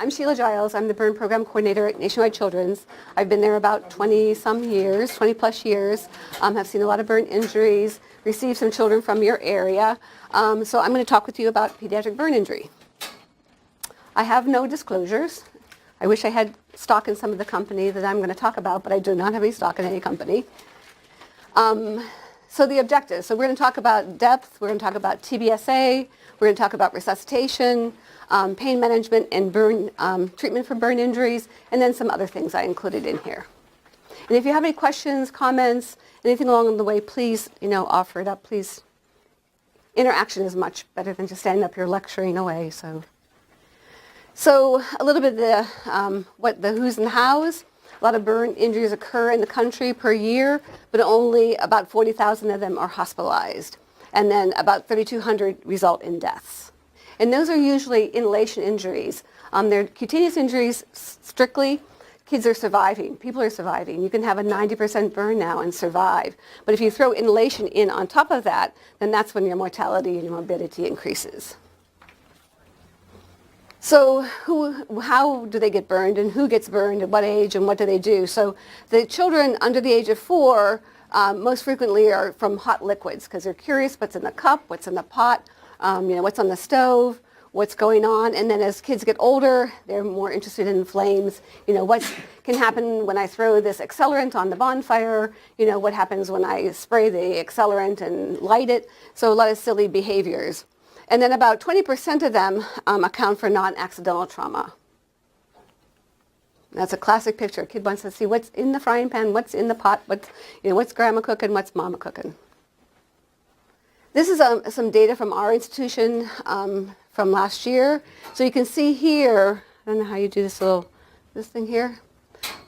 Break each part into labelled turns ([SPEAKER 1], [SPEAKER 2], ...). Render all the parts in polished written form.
[SPEAKER 1] I'm Sheila Giles. I'm the burn program coordinator at Nationwide Children's. I've been there about 20-some years, 20 plus years. Have seen a lot of burn injuries, received some children from your area. So I'm going to talk with you about pediatric burn injury. I have no disclosures. I wish I had stock in some of the company that I'm going to talk about, but I do not have any stock in any company. So the objectives. So we're going to talk about depth. We're going to talk about TBSA. We're going to talk about resuscitation, pain management, and burn treatment for burn injuries, and then some other things I included in here. And if you have any questions, comments, anything along the way, please, offer it up. Please, interaction is much better than just standing up here lecturing away. So a little bit of the who's and hows. A lot of burn injuries occur in the country per year, but only about 40,000 of them are hospitalized. And then about 3,200 result in deaths. And those are usually inhalation injuries. They're cutaneous injuries strictly. Kids are surviving. People are surviving. You can have a 90% burn now and survive. But if you throw inhalation in on top of that, then that's when your mortality and your morbidity increases. So how do they get burned, and who gets burned at what age, and what do they do? So the children under the age of 4 most frequently are from hot liquids because they're curious what's in the cup, what's in the pot, what's on the stove, what's going on. And then as kids get older, they're more interested in flames. What can happen when I throw this accelerant on the bonfire? What happens when I spray the accelerant and light it? So a lot of silly behaviors. And then about 20% of them account for non-accidental trauma. That's a classic picture. A kid wants to see what's in the frying pan, what's in the pot, what's grandma cooking, what's mama cooking. This is some data from our institution from last year. So you can see here, I don't know how you do this thing here.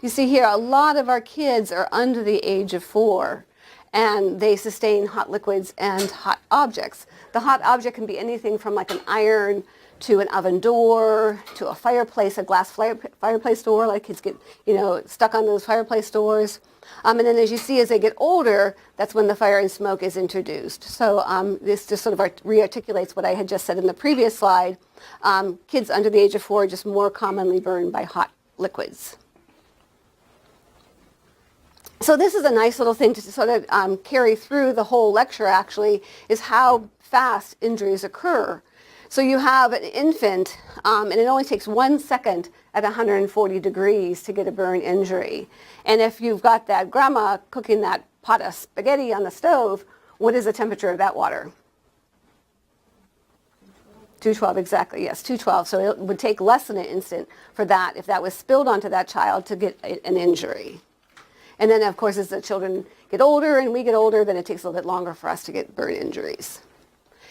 [SPEAKER 1] You see here, a lot of our kids are under the age of 4. And they sustain hot liquids and hot objects. The hot object can be anything from like an iron to an oven door to a fireplace, a glass fireplace door. Like kids get, stuck on those fireplace doors. And then as you see, as they get older, that's when the fire and smoke is introduced. So this just sort of re-articulates what I had just said in the previous slide. Kids under the age of 4 are just more commonly burned by hot liquids. So this is a nice little thing to sort of carry through the whole lecture, actually, is how fast injuries occur. So you have an infant, and it only takes 1 second at 140 degrees to get a burn injury. And if you've got that grandma cooking that pot of spaghetti on the stove, what is the temperature of that water? 212, exactly, yes, 212. So it would take less than an instant for that, if that was spilled onto that child, to get an injury. And then, of course, as the children get older and we get older, then it takes a little bit longer for us to get burn injuries.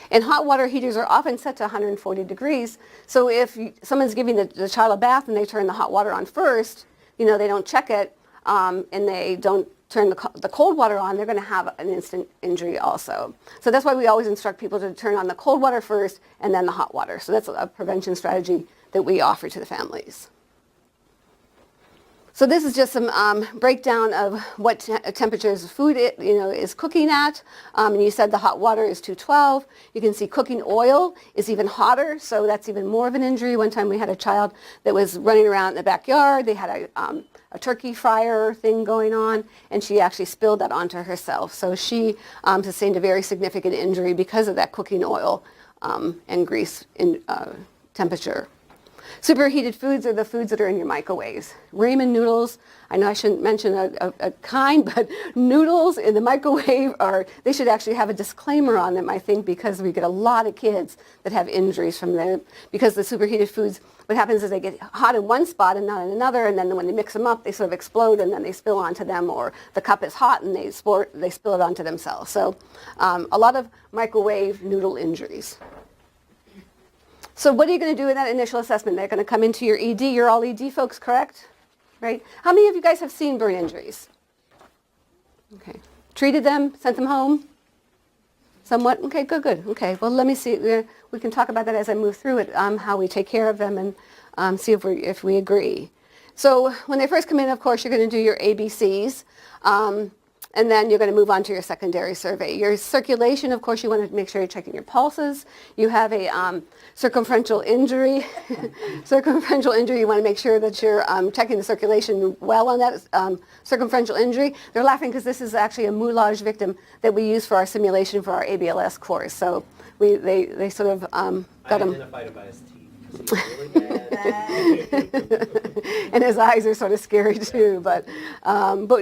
[SPEAKER 1] And hot water heaters are often set to 140 degrees. So if someone's giving the child a bath and they turn the hot water on first, they don't check it, and they don't turn the cold water on, they're going to have an instant injury also. So that's why we always instruct people to turn on the cold water first and then the hot water. So that's a prevention strategy that we offer to the families. So this is just some breakdown of what temperatures food is cooking at. And you said the hot water is 212. You can see cooking oil is even hotter, so that's even more of an injury. One time we had a child that was running around in the backyard. They had a turkey fryer thing going on, and she actually spilled that onto herself. So she sustained a very significant injury because of that cooking oil and grease in temperature. Superheated foods are the foods that are in your microwaves. Ramen noodles, I know I shouldn't mention a kind, but noodles in the microwave they should actually have a disclaimer on them, I think, because we get a lot of kids that have injuries from them. Because the superheated foods, what happens is they get hot in one spot and not in another, and then when they mix them up, they sort of explode and then they spill onto them, or the cup is hot and they spill it onto themselves. So a lot of microwave noodle injuries. So what are you going to do in that initial assessment? They're going to come into your ED. You're all ED folks, correct? Right? How many of you guys have seen burn injuries? Okay. Treated them? Sent them home? Somewhat? Okay, good. Okay, well, let me see. We can talk about that as I move through it, how we take care of them and see if we agree. So when they first come in, of course, you're going to do your ABCs. And then you're going to move on to your secondary survey. Your circulation, of course, you want to make sure you're checking your pulses. You have a circumferential injury. Circumferential injury, you want to make sure that you're checking the circulation well on that circumferential injury. They're laughing because this is actually a moulage victim that we use for our simulation for our ABLS course. So they sort of got him.
[SPEAKER 2] I identified him by his teeth. Really bad.
[SPEAKER 1] And his eyes are sort of scary too, but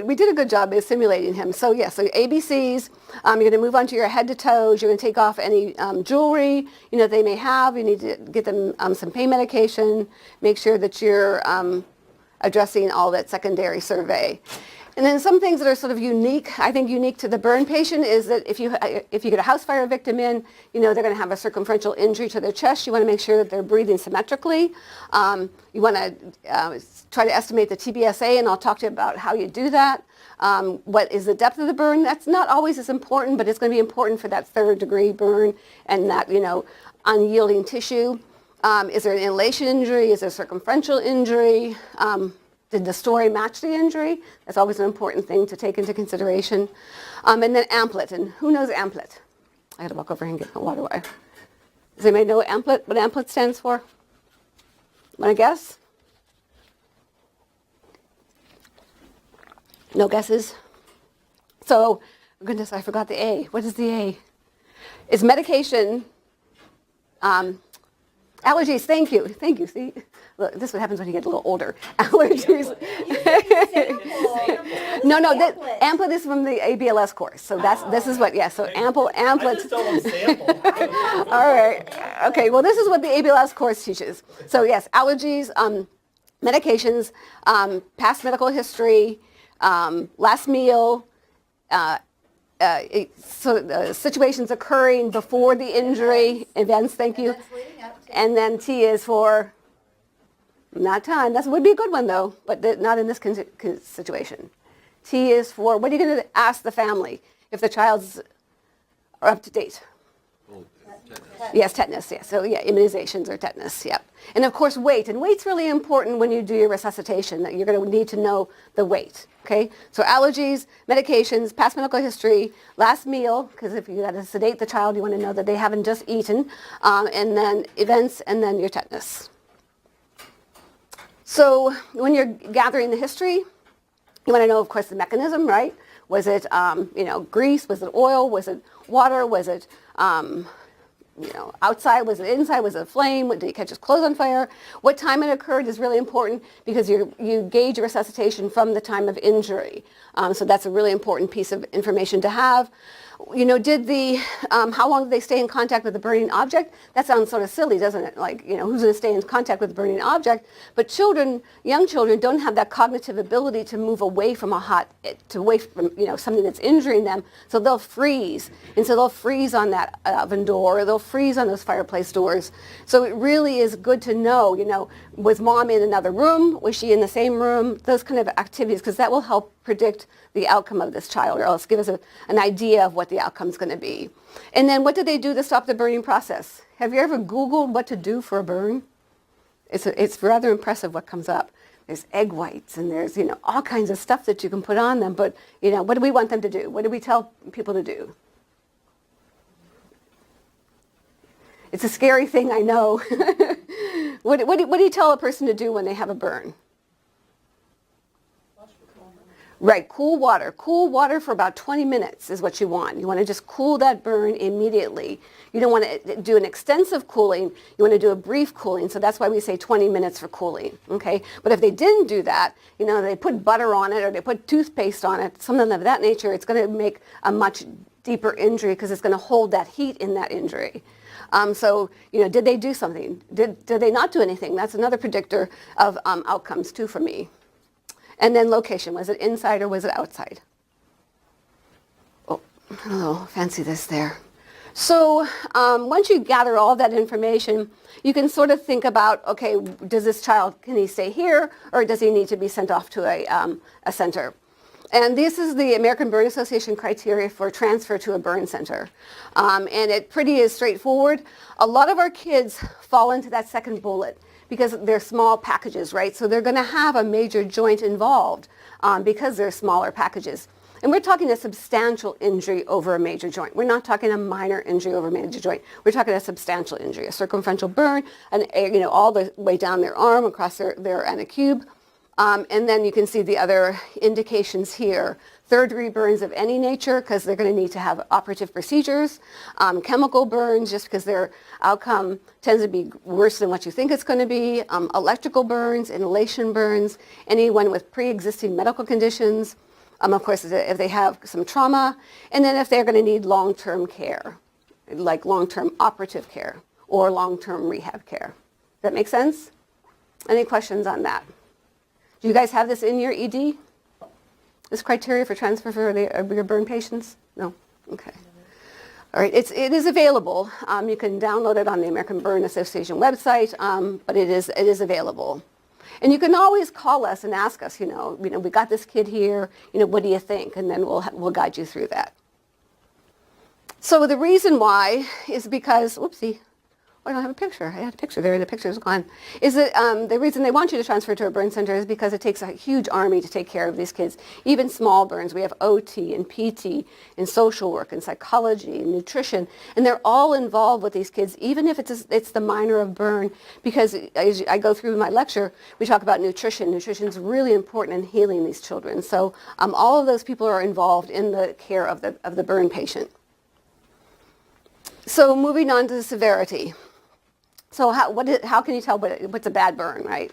[SPEAKER 1] we did a good job of simulating him. So yeah, so ABCs, you're going to move on to your head to toes. You're going to take off any jewelry they may have. You need to get them some pain medication. Make sure that you're addressing all that secondary survey. And then some things that are sort of unique, I think unique to the burn patient, is that if you get a house fire victim in, they're going to have a circumferential injury to their chest. You want to make sure that they're breathing symmetrically. You want to try to estimate the TBSA, and I'll talk to you about how you do that. What is the depth of the burn? That's not always as important, but it's going to be important for that third degree burn and that, unyielding tissue. Is there an inhalation injury? Is there a circumferential injury? Did the story match the injury? That's always an important thing to take into consideration. And then amplet, and who knows amplet? I gotta walk over here and get my water away. Does anybody know amplet, what amplet stands for? Want to guess? No guesses? So, goodness, I forgot the A. What is the A? It's medication. Allergies, thank you. See, look, this is what happens when you get a little older. Allergies. No, amplet is from the ABLS course. So this is what, so amplet.
[SPEAKER 2] I just don't want sample.
[SPEAKER 1] All right. Okay, well, this is what the ABLS course teaches. So yes, allergies, medications, past medical history, last meal, situations occurring before the injury, events, thank you. And then T is for not time. That would be a good one though, but not in this situation. T is for, what are you going to ask the family if the child's are up to date? Yes, tetanus, yes. So yeah, immunizations or tetanus, yep. And of course weight, and weight's really important when you do your resuscitation, that you're going to need to know the weight, okay? So allergies, medications, past medical history, last meal, because if you got to sedate the child, you want to know that they haven't just eaten, and then events, and then your tetanus. So when you're gathering the history, you want to know, of course, the mechanism, right? Was it, grease? Was it oil? Was it water? Was it, outside? Was it inside? Was it a flame? Did he catch his clothes on fire? What time it occurred is really important because you gauge your resuscitation from the time of injury. So that's a really important piece of information to have. How long did they stay in contact with the burning object? That sounds sort of silly, doesn't it? Like, who's going to stay in contact with the burning object? But young children don't have that cognitive ability to move away from away from, something that's injuring them. So they'll freeze. And so they'll freeze on that oven door, or they'll freeze on those fireplace doors. So it really is good to know, was mom in another room? Was she in the same room? Those kind of activities, because that will help predict the outcome of this child, or else give us an idea of what the outcome is going to be. And then what did they do to stop the burning process? Have you ever Googled what to do for a burn? It's rather impressive what comes up. There's egg whites, and there's, all kinds of stuff that you can put on them. But, what do we want them to do? What do we tell people to do? It's a scary thing, I know. What do you tell a person to do when they have a burn? Right, cool water. Cool water for about 20 minutes is what you want. You want to just cool that burn immediately. You don't want to do an extensive cooling. You want to do a brief cooling. So that's why we say 20 minutes for cooling, okay? But if they didn't do that, they put butter on it or they put toothpaste on it, something of that nature, it's going to make a much deeper injury because it's going to hold that heat in that injury. Did they do something? Did they not do anything? That's another predictor of outcomes too for me. And then location, was it inside or was it outside? Oh, fancy this there. So once you gather all that information, you can sort of think about, okay, does this child, can he stay here or does he need to be sent off to a center? And this is the American Burn Association criteria for transfer to a burn center. And it pretty is straightforward. A lot of our kids fall into that second bullet because they're small packages, right? So they're going to have a major joint involved because they're smaller packages. And we're talking a substantial injury over a major joint. We're not talking a minor injury over a major joint. We're talking a substantial injury, a circumferential burn, and all the way down their arm, across their anacube. And then you can see the other indications here. Third-degree burns of any nature, because they're going to need to have operative procedures. Chemical burns, just because their outcome tends to be worse than what you think it's going to be. Electrical burns, inhalation burns, anyone with pre-existing medical conditions. Of course, if they have some trauma. And then if they're going to need long-term care, like long-term operative care or long-term rehab care. Does that make sense? Any questions on that? Do you guys have this in your ED? This criteria for transfer for your burn patients? No? Okay. All right, it is available. You can download it on the American Burn Association website, but it is available. And you can always call us and ask us, we got this kid here, what do you think? And then we'll guide you through that. So the reason why is because, whoopsie, I don't have a picture. I had a picture there, and the picture's gone. Is that the reason they want you to transfer to a burn center is because it takes a huge army to take care of these kids. Even small burns. We have OT and PT and social work and psychology and nutrition, and they're all involved with these kids, even if it's the minor of burn. Because as I go through my lecture, we talk about nutrition. Nutrition is really important in healing these children. So all of those people are involved in the care of the burn patient. So moving on to the severity. So how can you tell what's a bad burn, right?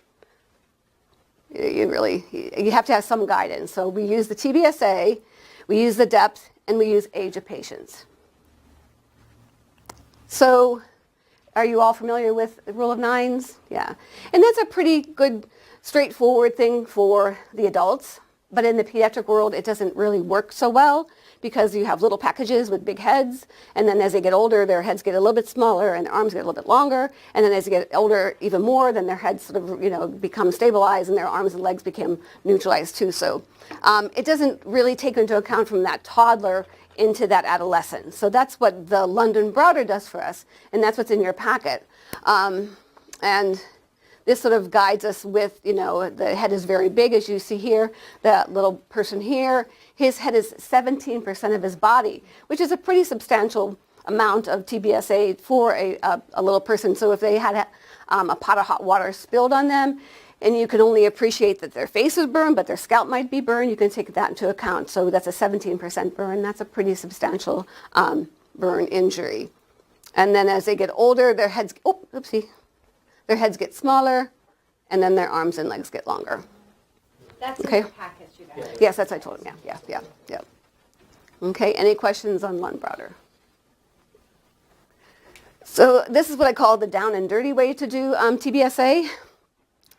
[SPEAKER 1] You have to have some guidance. So we use the TBSA, we use the depth, and we use age of patients. So are you all familiar with the rule of nines? Yeah. And that's a pretty good, straightforward thing for the adults. But in the pediatric world, it doesn't really work so well, because you have little packages with big heads, and then as they get older, their heads get a little bit smaller and their arms get a little bit longer, and then as they get older even more, then their heads sort of, become stabilized and their arms and legs become neutralized too. So it doesn't really take into account from that toddler into that adolescent. So that's what the London Browder does for us, and that's what's in your packet. And this sort of guides us with, the head is very big, as you see here. That little person here, his head is 17% of his body, which is a pretty substantial amount of TBSA for a little person. So if they had a pot of hot water spilled on them, and you can only appreciate that their face is burned, but their scalp might be burned, you can take that into account. So that's a 17% burn. That's a pretty substantial burn injury. And then as they get older, their heads, their heads get smaller, and then their arms and legs get longer.
[SPEAKER 3] That's
[SPEAKER 1] okay.
[SPEAKER 3] In your package, you guys.
[SPEAKER 1] Yes, that's what I told him. Yeah. Okay, any questions on Lund Browder? So this is what I call the down and dirty way to do TBSA.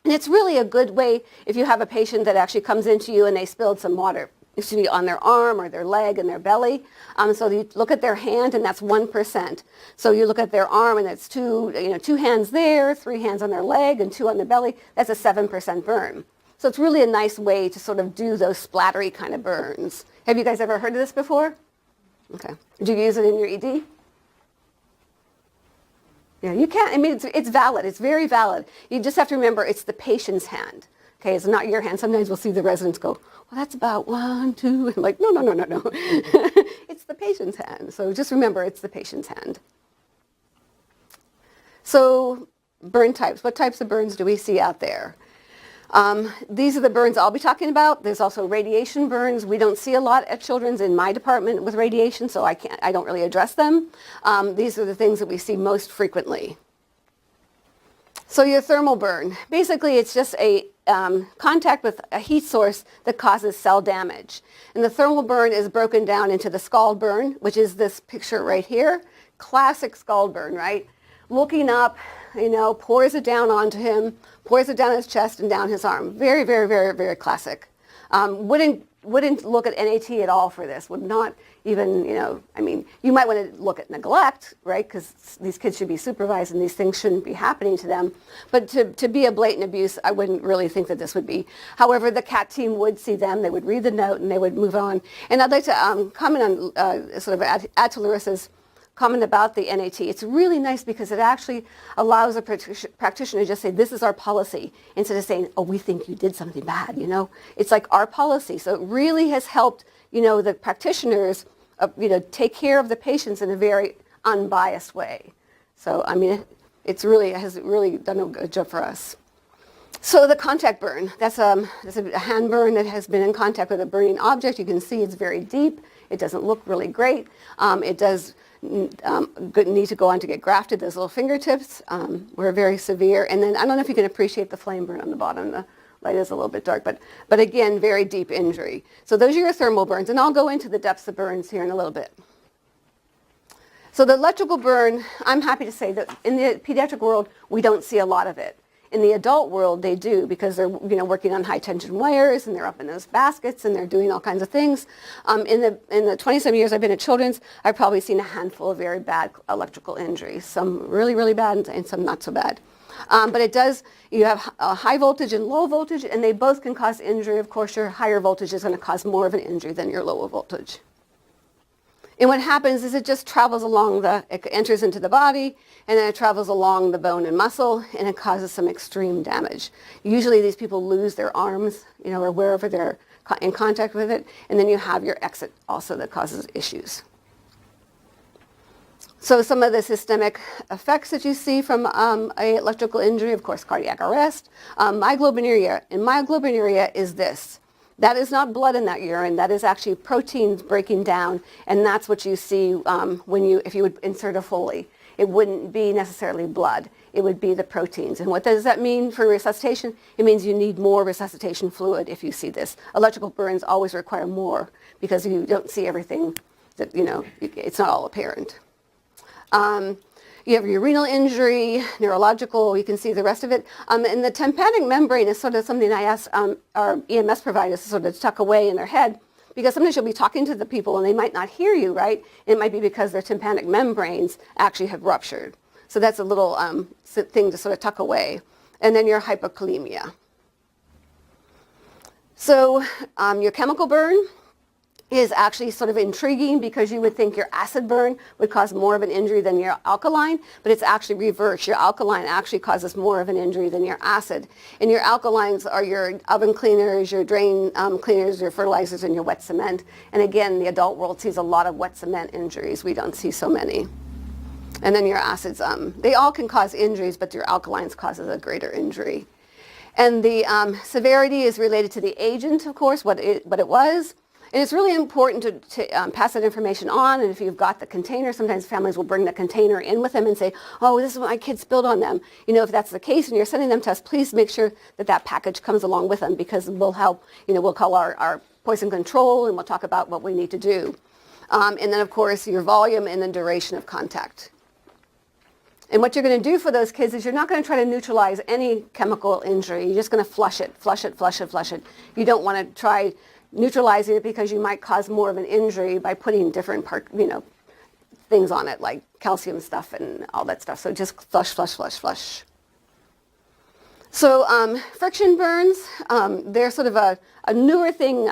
[SPEAKER 1] And it's really a good way if you have a patient that actually comes into you and they spilled some water on their arm or their leg and their belly. So you look at their hand, and that's 1%. So you look at their arm, and it's two hands there, 3 hands on their leg, and 2 on their belly. That's a 7% burn. So it's really a nice way to sort of do those splattery kind of burns. Have you guys ever heard of this before? Okay. Did you use it in your ED? Yeah, you can. I mean, it's valid. It's very valid. You just have to remember it's the patient's hand. Okay, it's not your hand. Sometimes we'll see the residents go, well, that's about 1, 2. I'm like, no. It's the patient's hand. So just remember, it's the patient's hand. So burn types. What types of burns do we see out there? These are the burns I'll be talking about. There's also radiation burns. We don't see a lot at Children's in my department with radiation, so I don't really address them. These are the things that we see most frequently. So your thermal burn, basically it's just a contact with a heat source that causes cell damage. And the thermal burn is broken down into the scald burn, which is this picture right here. Classic scald burn, right? Looking up, pours it down onto him, pours it down his chest and down his arm. Very, very, very, very classic. Wouldn't look at NAT at all for this. Would not even, you might want to look at neglect, right? Because these kids should be supervised and these things shouldn't be happening to them. But to be a blatant abuse, I wouldn't really think that this would be. However, the CAT team would see them. They would read the note and they would move on. And I'd like to comment on sort of add to Larissa's comment about the NAT. It's really nice because it actually allows a practitioner to just say, this is our policy, instead of saying, oh, we think you did something bad, It's like our policy. So it really has helped the practitioners, take care of the patients in a very unbiased way. So, I mean, it has really done a good job for us. So the contact burn, that's a hand burn that has been in contact with a burning object. You can see it's very deep. It doesn't look really great. It does need to go on to get grafted. Those little fingertips were very severe. And then I don't know if you can appreciate the flame burn on the bottom. The light is a little bit dark, but again, very deep injury. So those are your thermal burns, and I'll go into the depths of burns here in a little bit. So the electrical burn, I'm happy to say that in the pediatric world, we don't see a lot of it. In the adult world, they do, because they're working on high tension wires, and they're up in those baskets, and they're doing all kinds of things. In the 27 years I've been at Children's, I've probably seen a handful of very bad electrical injuries. Some really, really bad, and some not so bad. But it does, you have high voltage and low voltage, and they both can cause injury. Of course, your higher voltage is going to cause more of an injury than your lower voltage. And what happens is it just travels along it enters into the body, and then it travels along the bone and muscle, and it causes some extreme damage. Usually these people lose their arms, or wherever they're in contact with it, and then you have your exit also that causes issues. So some of the systemic effects that you see from an electrical injury, of course, cardiac arrest, myoglobinuria. And myoglobinuria is this. That is not blood in that urine. That is actually proteins breaking down, and that's what you see if you would insert a Foley. It wouldn't be necessarily blood. It would be the proteins. And what does that mean for resuscitation? It means you need more resuscitation fluid if you see this. Electrical burns always require more because you don't see everything that, it's not all apparent. You have your renal injury, neurological, you can see the rest of it. And the tympanic membrane is sort of something I asked our EMS providers to sort of tuck away in their head, because sometimes you'll be talking to the people and they might not hear you, right? It might be because their tympanic membranes actually have ruptured. So that's a little thing to sort of tuck away. And then your hypokalemia. So your chemical burn is actually sort of intriguing, because you would think your acid burn would cause more of an injury than your alkaline, but it's actually reversed. Your alkaline actually causes more of an injury than your acid. And your alkalines are your oven cleaners, your drain cleaners, your fertilizers, and your wet cement. And again, the adult world sees a lot of wet cement injuries. We don't see so many. And then your acids, they all can cause injuries, but your alkalines causes a greater injury. And the severity is related to the agent, of course, what it was. And it's really important to pass that information on. And if you've got the container, sometimes families will bring the container in with them and say, oh, this is what my kid spilled on them. If that's the case and you're sending them to us, please make sure that package comes along with them, because we'll help, we'll call our poison control, and we'll talk about what we need to do. And then, of course, your volume and the duration of contact. And what you're going to do for those kids is you're not going to try to neutralize any chemical injury. You're just going to flush it, flush it, flush it, flush it. You don't want to try neutralizing it, because you might cause more of an injury by putting different things on it, like calcium stuff and all that stuff. So just flush, flush, flush, flush. So friction burns, they're sort of a newer thing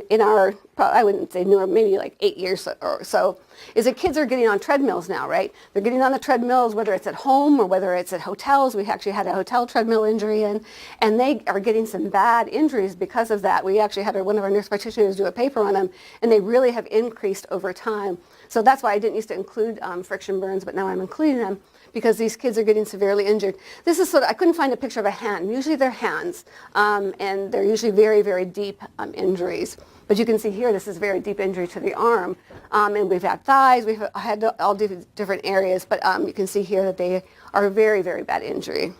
[SPEAKER 1] in our, I wouldn't say newer, maybe like 8 years or so, is that kids are getting on treadmills now, right? They're getting on the treadmills, whether it's at home or whether it's at hotels. We actually had a hotel treadmill injury in, and they are getting some bad injuries because of that. We actually had one of our nurse practitioners do a paper on them, and they really have increased over time. So that's why I didn't used to include friction burns, but now I'm including them, because these kids are getting severely injured. This is I couldn't find a picture of a hand. Usually they're hands, and they're usually very, very deep injuries. But you can see here, this is very deep injury to the arm. And we've had thighs, we've had all different areas, but you can see here that they are a very, very bad injury.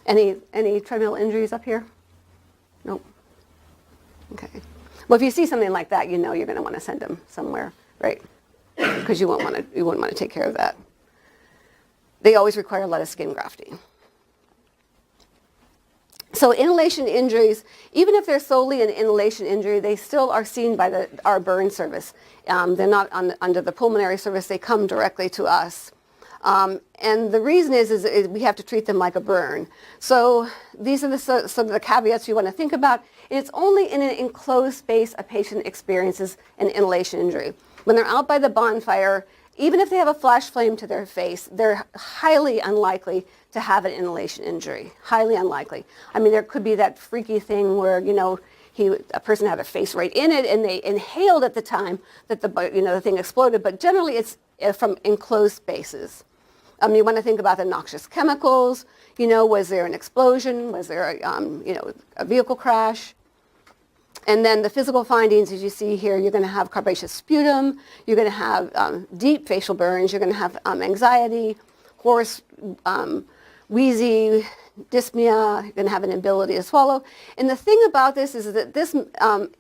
[SPEAKER 1] Any treadmill injuries up here? Nope. Okay. Well, if you see something like that, you're going to want to send them somewhere, right? Because you wouldn't want to take care of that. They always require a lot of skin grafting. So inhalation injuries, even if they're solely an inhalation injury, they still are seen by our burn service. They're not under the pulmonary service. They come directly to us. And the reason is we have to treat them like a burn. So these are some of the caveats you want to think about. And it's only in an enclosed space a patient experiences an inhalation injury. When they're out by the bonfire, even if they have a flash flame to their face, they're highly unlikely to have an inhalation injury. Highly unlikely. I mean, there could be that freaky thing where, a person had a face right in it, and they inhaled at the time that the thing exploded. But generally, it's from enclosed spaces. You want to think about the noxious chemicals. Was there an explosion? Was there a vehicle crash? And then the physical findings, as you see here, you're going to have carbonaceous sputum. You're going to have deep facial burns. You're going to have anxiety, hoarse, wheezy, dyspnea. You're going to have an inability to swallow. And the thing about this is that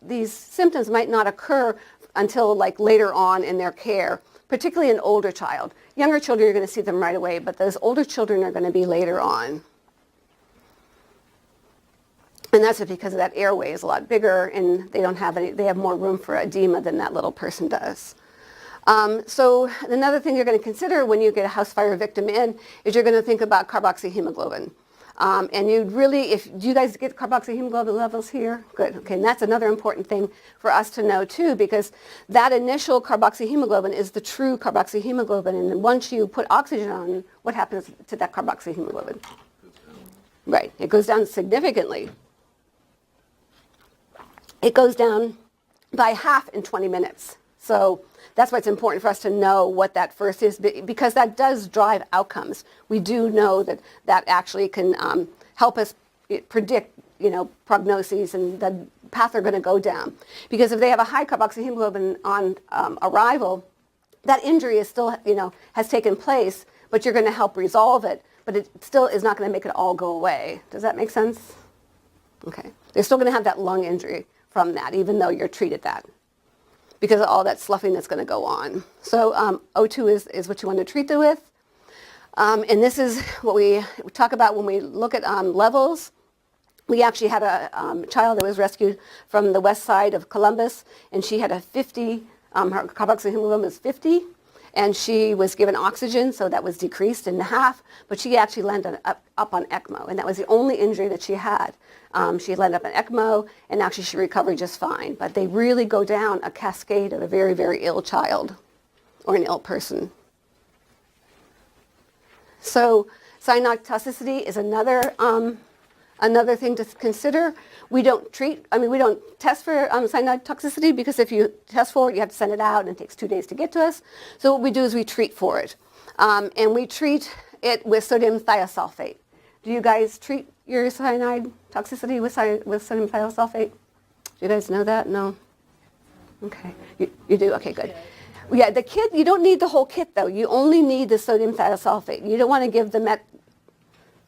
[SPEAKER 1] these symptoms might not occur until like later on in their care, particularly an older child. Younger children, you're going to see them right away, but those older children are going to be later on. And that's because that airway is a lot bigger, and they have more room for edema than that little person does. So another thing you're going to consider when you get a house fire victim in is you're going to think about carboxyhemoglobin. And do you guys get carboxyhemoglobin levels here? Good. Okay, and that's another important thing for us to know too, because that initial carboxyhemoglobin is the true carboxyhemoglobin, and then once you put oxygen on, what happens to that carboxyhemoglobin? Right, it goes down significantly. It goes down by half in 20 minutes. So that's why it's important for us to know what that first is, because that does drive outcomes. We do know that actually can help us predict, prognoses and the path they're going to go down. Because if they have a high carboxyhemoglobin on arrival, that injury is still, has taken place, but you're going to help resolve it, but it still is not going to make it all go away. Does that make sense? Okay. They're still going to have that lung injury from that, even though you're treated that, because of all that sloughing that's going to go on. So O2 is what you want to treat it with. And this is what we talk about when we look at levels. We actually had a child that was rescued from the west side of Columbus, and she had a 50, her carboxyhemoglobin was 50, and she was given oxygen, so that was decreased in half, but she actually landed up on ECMO, and that was the only injury that she had. She landed up on ECMO, and actually she recovered just fine. But they really go down a cascade of a very, very ill child or an ill person. So cyanide toxicity is another thing to consider. We don't test for cyanide toxicity, because if you test for it, you have to send it out, and it takes 2 days to get to us. So what we do is we treat for it. And we treat it with sodium thiosulfate. Do you guys treat your cyanide toxicity with sodium thiosulfate? Do you guys know that? No? Okay. You do? Okay, good. Yeah, the kit, you don't need the whole kit, though. You only need the sodium thiosulfate. You don't want to give them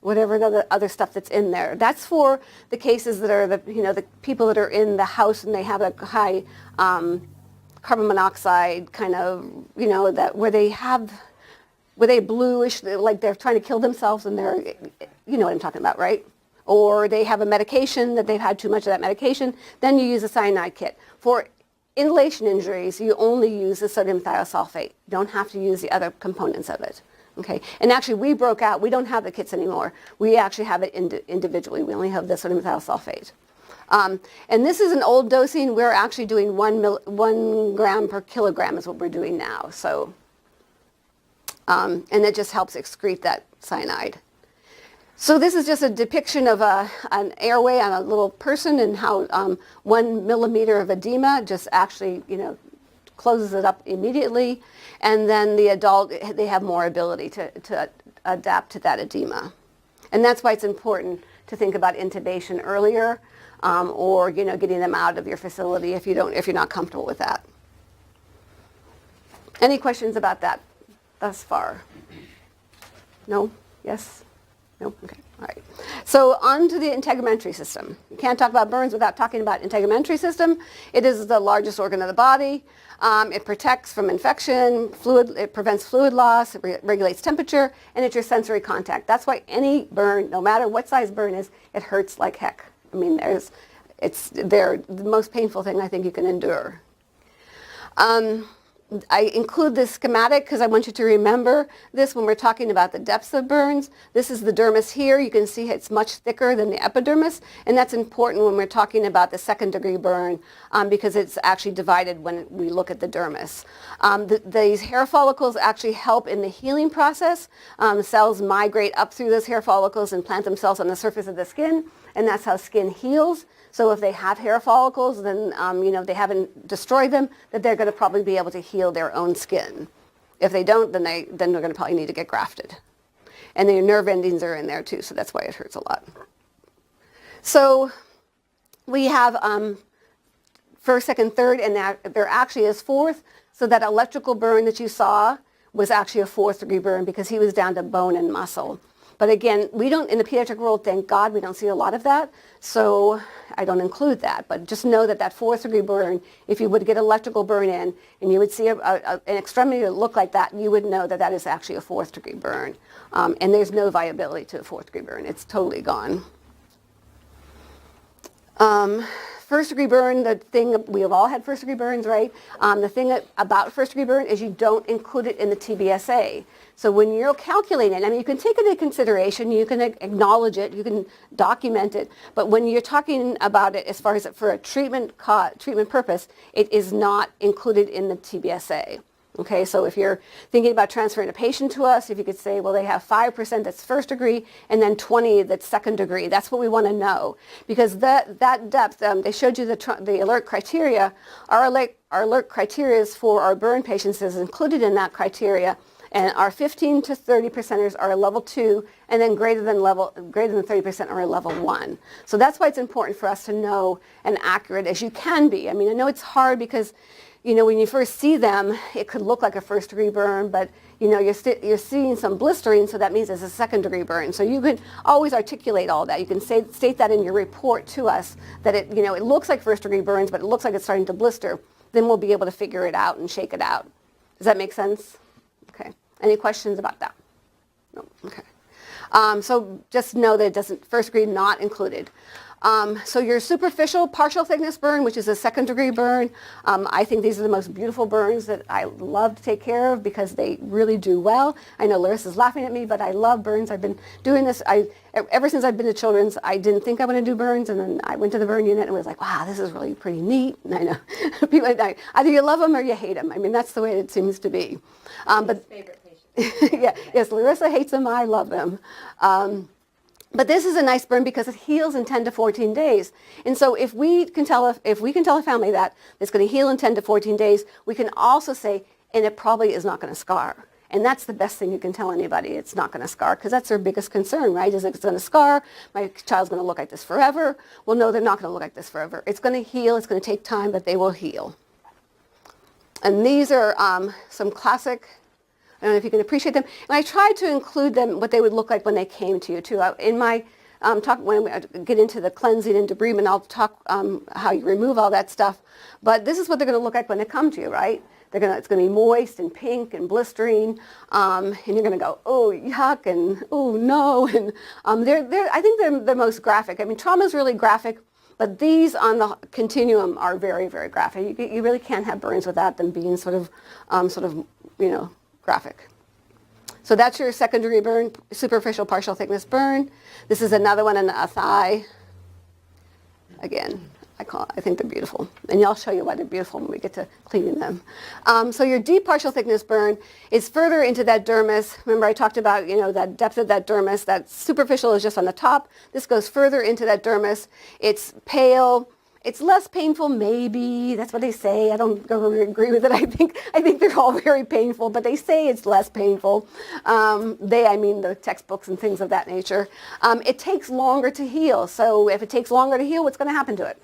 [SPEAKER 1] whatever the other stuff that's in there. That's for the cases that are the people that are in the house and they have a high carbon monoxide kind of, that where they bluish, like they're trying to kill themselves, and you know what I'm talking about, right? Or they have a medication that they've had too much of that medication, then you use a cyanide kit. For inhalation injuries, you only use the sodium thiosulfate. You don't have to use the other components of it. Okay, and actually we broke out, we don't have the kits anymore. We actually have it individually. We only have the sodium thiosulfate. And this is an old dosing. We're actually doing 1 gram per kilogram is what we're doing now. So, and it just helps excrete that cyanide. So this is just a depiction of an airway on a little person, and how 1 millimeter of edema just actually, closes it up immediately. And then the adult, they have more ability to adapt to that edema. And that's why it's important to think about intubation earlier, or getting them out of your facility if you're not comfortable with that. Any questions about that thus far? No? Yes? No? Okay. All right. So on to the integumentary system. You can't talk about burns without talking about integumentary system. It is the largest organ of the body. It protects from infection, it prevents fluid loss, it regulates temperature, and it's your sensory contact. That's why any burn, no matter what size burn is, it hurts like heck. I mean, they're the most painful thing I think you can endure. I include this schematic because I want you to remember this when we're talking about the depths of burns. This is the dermis here. You can see it's much thicker than the epidermis, and that's important when we're talking about the second degree burn because it's actually divided when we look at the dermis. These hair follicles actually help in the healing process. Cells migrate up through those hair follicles and plant themselves on the surface of the skin, and that's how skin heals. So if they have hair follicles, then if they haven't destroyed them, that they're going to probably be able to heal their own skin. If they don't, then they're going to probably need to get grafted. And the nerve endings are in there too, so that's why it hurts a lot. So we have first, second, third, and there actually is fourth. So that electrical burn that you saw was actually a fourth degree burn because he was down to bone and muscle. But again, we don't, in the pediatric world, thank God, we don't see a lot of that. So I don't include that. But just know that that fourth degree burn, if you would get electrical burn in and you would see an extremity that look like that, you would know that that is actually a fourth degree burn. And there's no viability to a fourth degree burn. It's totally gone. First degree burn, the thing, we have all had first degree burns, right? The thing about first degree burn is you don't include it in the TBSA. So when you're calculating it, you can take it into consideration, you can acknowledge it, you can document it, but when you're talking about it as far as for a treatment purpose, it is not included in the TBSA. Okay, so if you're thinking about transferring a patient to us, if you could say, well, they have 5% that's first degree and then 20 that's second degree, that's what we want to know. Because that depth, they showed you the alert criteria. Our alert criteria for our burn patients is included in that criteria. And our 15 to 30%ers are a level 2, and then greater than 30% are a level 1. So that's why it's important for us to know and accurate as you can be. I know it's hard because when you first see them, it could look like a first degree burn, but you're seeing some blistering, so that means it's a second degree burn. So you can always articulate all that. You can state that in your report to us that it looks like first degree burns, but it looks like it's starting to blister. Then we'll be able to figure it out and shake it out. Does that make sense? Okay. Any questions about that? No. Okay. So just know that it doesn't, first degree not included. So your superficial partial thickness burn, which is a second degree burn, I think these are the most beautiful burns that I love to take care of because they really do well. I know Larissa's laughing at me, but I love burns. I've been doing this, ever since I've been to Children's, I didn't think I would do burns, and then I went to the burn unit and was like, wow, this is really pretty neat. And I know people, either you love them or you hate them. That's the way it seems to be. But
[SPEAKER 3] favorite patient.
[SPEAKER 1] yeah, yes, Larissa hates them, I love them. But this is a nice burn because it heals in 10 to 14 days. And so if we can tell a family that it's going to heal in 10 to 14 days, we can also say, and it probably is not going to scar. And that's the best thing you can tell anybody. It's not going to scar because that's their biggest concern, right? Is it's going to scar? My child's going to look like this forever? Well, no, they're not going to look like this forever. It's going to heal. It's going to take time, but they will heal. And these are some classic, I don't know if you can appreciate them. And I tried to include them, what they would look like when they came to you too. In my talk, when I get into the cleansing and debridement, I'll talk how you remove all that stuff. But this is what they're going to look like when they come to you, right? It's going to be moist and pink and blistering, and you're going to go, oh, yuck, and oh, no. And I think they're the most graphic. Trauma is really graphic, but these on the continuum are very, very graphic. You really can't have burns without them being sort of graphic. So that's your second degree burn, superficial partial thickness burn. This is another one in a thigh. Again, I think they're beautiful. And I'll show you why they're beautiful when we get to cleaning them. So your deep partial thickness burn is further into that dermis. Remember I talked about, that depth of that dermis. That superficial is just on the top. This goes further into that dermis. It's pale. It's less painful, maybe. That's what they say. I don't agree with it. I think they're all very painful, but they say it's less painful. I mean the textbooks and things of that nature. It takes longer to heal. So if it takes longer to heal, what's going to happen to it?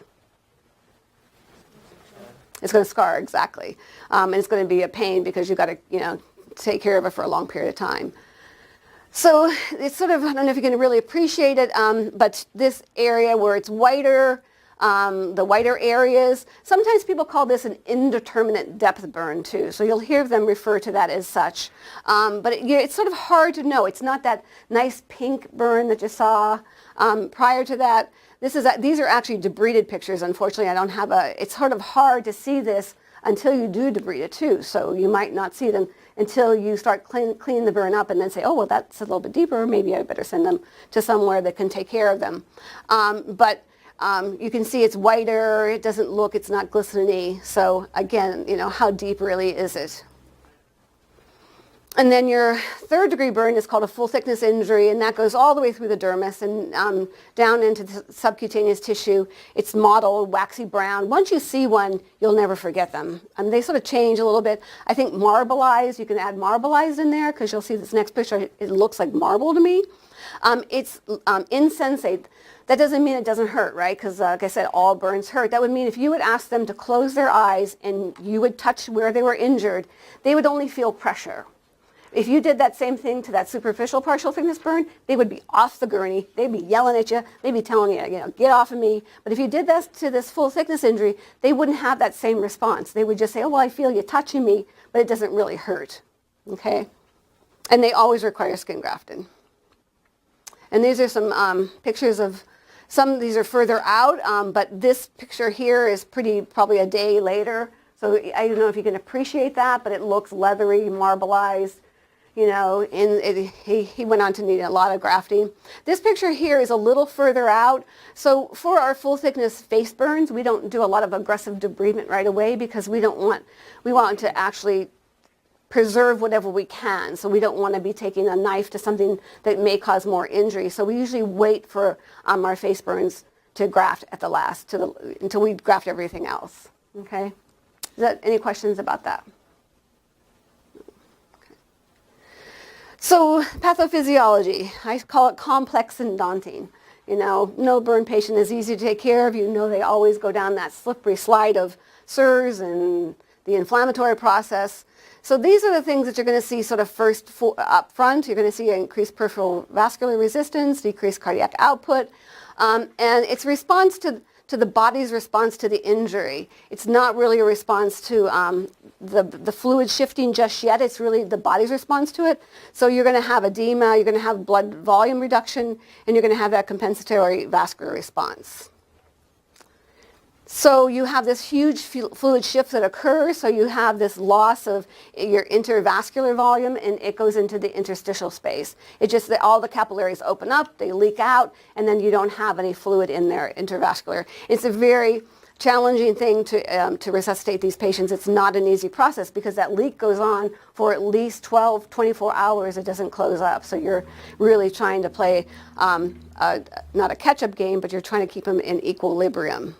[SPEAKER 1] It's going to scar, exactly. And it's going to be a pain because you've got to, take care of it for a long period of time. So it's sort of, I don't know if you can really appreciate it, but this area where it's whiter, the whiter areas. Sometimes people call this an indeterminate depth burn too. So you'll hear them refer to that as such. But it's sort of hard to know. It's not that nice pink burn that you saw prior to that. These are actually debrided pictures. Unfortunately, I don't have it's sort of hard to see this until you do debride it too. So you might not see them until you start cleaning the burn up and then say, oh, well, that's a little bit deeper. Maybe I better send them to somewhere that can take care of them. But you can see it's whiter. It doesn't look, it's not glistening-y. So again, how deep really is it? And then your third degree burn is called a full thickness injury, and that goes all the way through the dermis and down into the subcutaneous tissue. It's mottled, waxy brown. Once you see one, you'll never forget them. They sort of change a little bit. I think marbleized, you can add marbleized in there because you'll see this next picture, it looks like marble to me. It's insensate. That doesn't mean it doesn't hurt, right? Because like I said, all burns hurt. That would mean if you would ask them to close their eyes and you would touch where they were injured, they would only feel pressure. If you did that same thing to that superficial partial thickness burn, they would be off the gurney. They'd be yelling at you. They'd be telling you, get off of me. But if you did this to this full thickness injury, they wouldn't have that same response. They would just say, oh, well, I feel you touching me, but it doesn't really hurt, okay? And they always require skin grafting. And these are some pictures of, some of these are further out, but this picture here is probably a day later. So I don't know if you can appreciate that, but it looks leathery, marbleized. And he went on to need a lot of grafting. This picture here is a little further out. So for our full thickness face burns, we don't do a lot of aggressive debridement right away because we want to actually preserve whatever we can. So we don't want to be taking a knife to something that may cause more injury. So we usually wait for our face burns to graft at the last, until we graft everything else. Okay? Any questions about that? So pathophysiology, I call it complex and daunting. No burn patient is easy to take care of. They always go down that slippery slide of SIRS and the inflammatory process. So these are the things that you're going to see sort of first up front. You're going to see increased peripheral vascular resistance, decreased cardiac output, and it's response to the body's response to the injury. It's not really a response to the fluid shifting just yet. It's really the body's response to it. So you're going to have edema, you're going to have blood volume reduction, and you're going to have that compensatory vascular response. So you have this huge fluid shift that occurs, so you have this loss of your intervascular volume, and it goes into the interstitial space. It just that all the capillaries open up, they leak out, and then you don't have any fluid in there, intervascular. It's a very challenging thing to resuscitate these patients. It's not an easy process because that leak goes on for at least 12, 24 hours. It doesn't close up. So you're really trying to play not a catch-up game, but you're trying to keep them in equilibrium.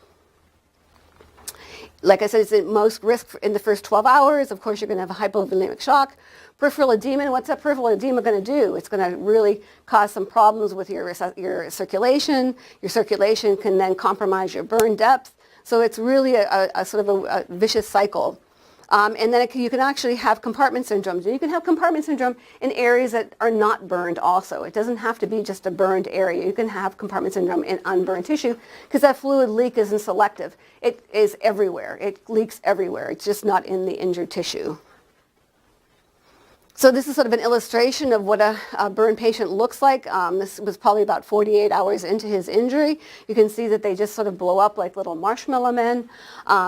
[SPEAKER 1] Like I said, it's at most risk in the first 12 hours. Of course, you're going to have a hypovolemic shock. Peripheral edema, and what's that peripheral edema going to do? It's going to really cause some problems with your circulation. Your circulation can then compromise your burn depth. So it's really a sort of a vicious cycle. And then you can actually have compartment syndromes. And you can have compartment syndrome in areas that are not burned also. It doesn't have to be just a burned area. You can have compartment syndrome in unburned tissue because that fluid leak isn't selective. It is everywhere. It leaks everywhere. It's just not in the injured tissue. So this is sort of an illustration of what a burn patient looks like. This was probably about 48 hours into his injury. You can see that they just sort of blow up like little marshmallow men.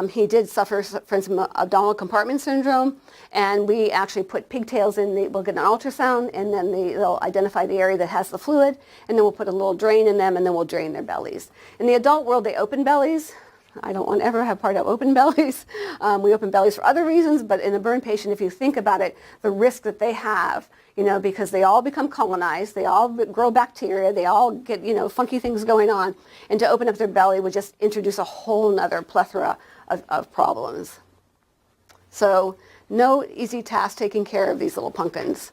[SPEAKER 1] He did suffer from some abdominal compartment syndrome, and we actually put pigtails in. We'll get an ultrasound, and then they'll identify the area that has the fluid, and then we'll put a little drain in them, and then we'll drain their bellies. In the adult world, they open bellies. I don't want to ever have part of open bellies. We open bellies for other reasons, but in a burn patient, if you think about it, the risk that they have, because they all become colonized, they all grow bacteria, they all get, funky things going on, and to open up their belly would just introduce a whole nother plethora of problems. So no easy task taking care of these little pumpkins.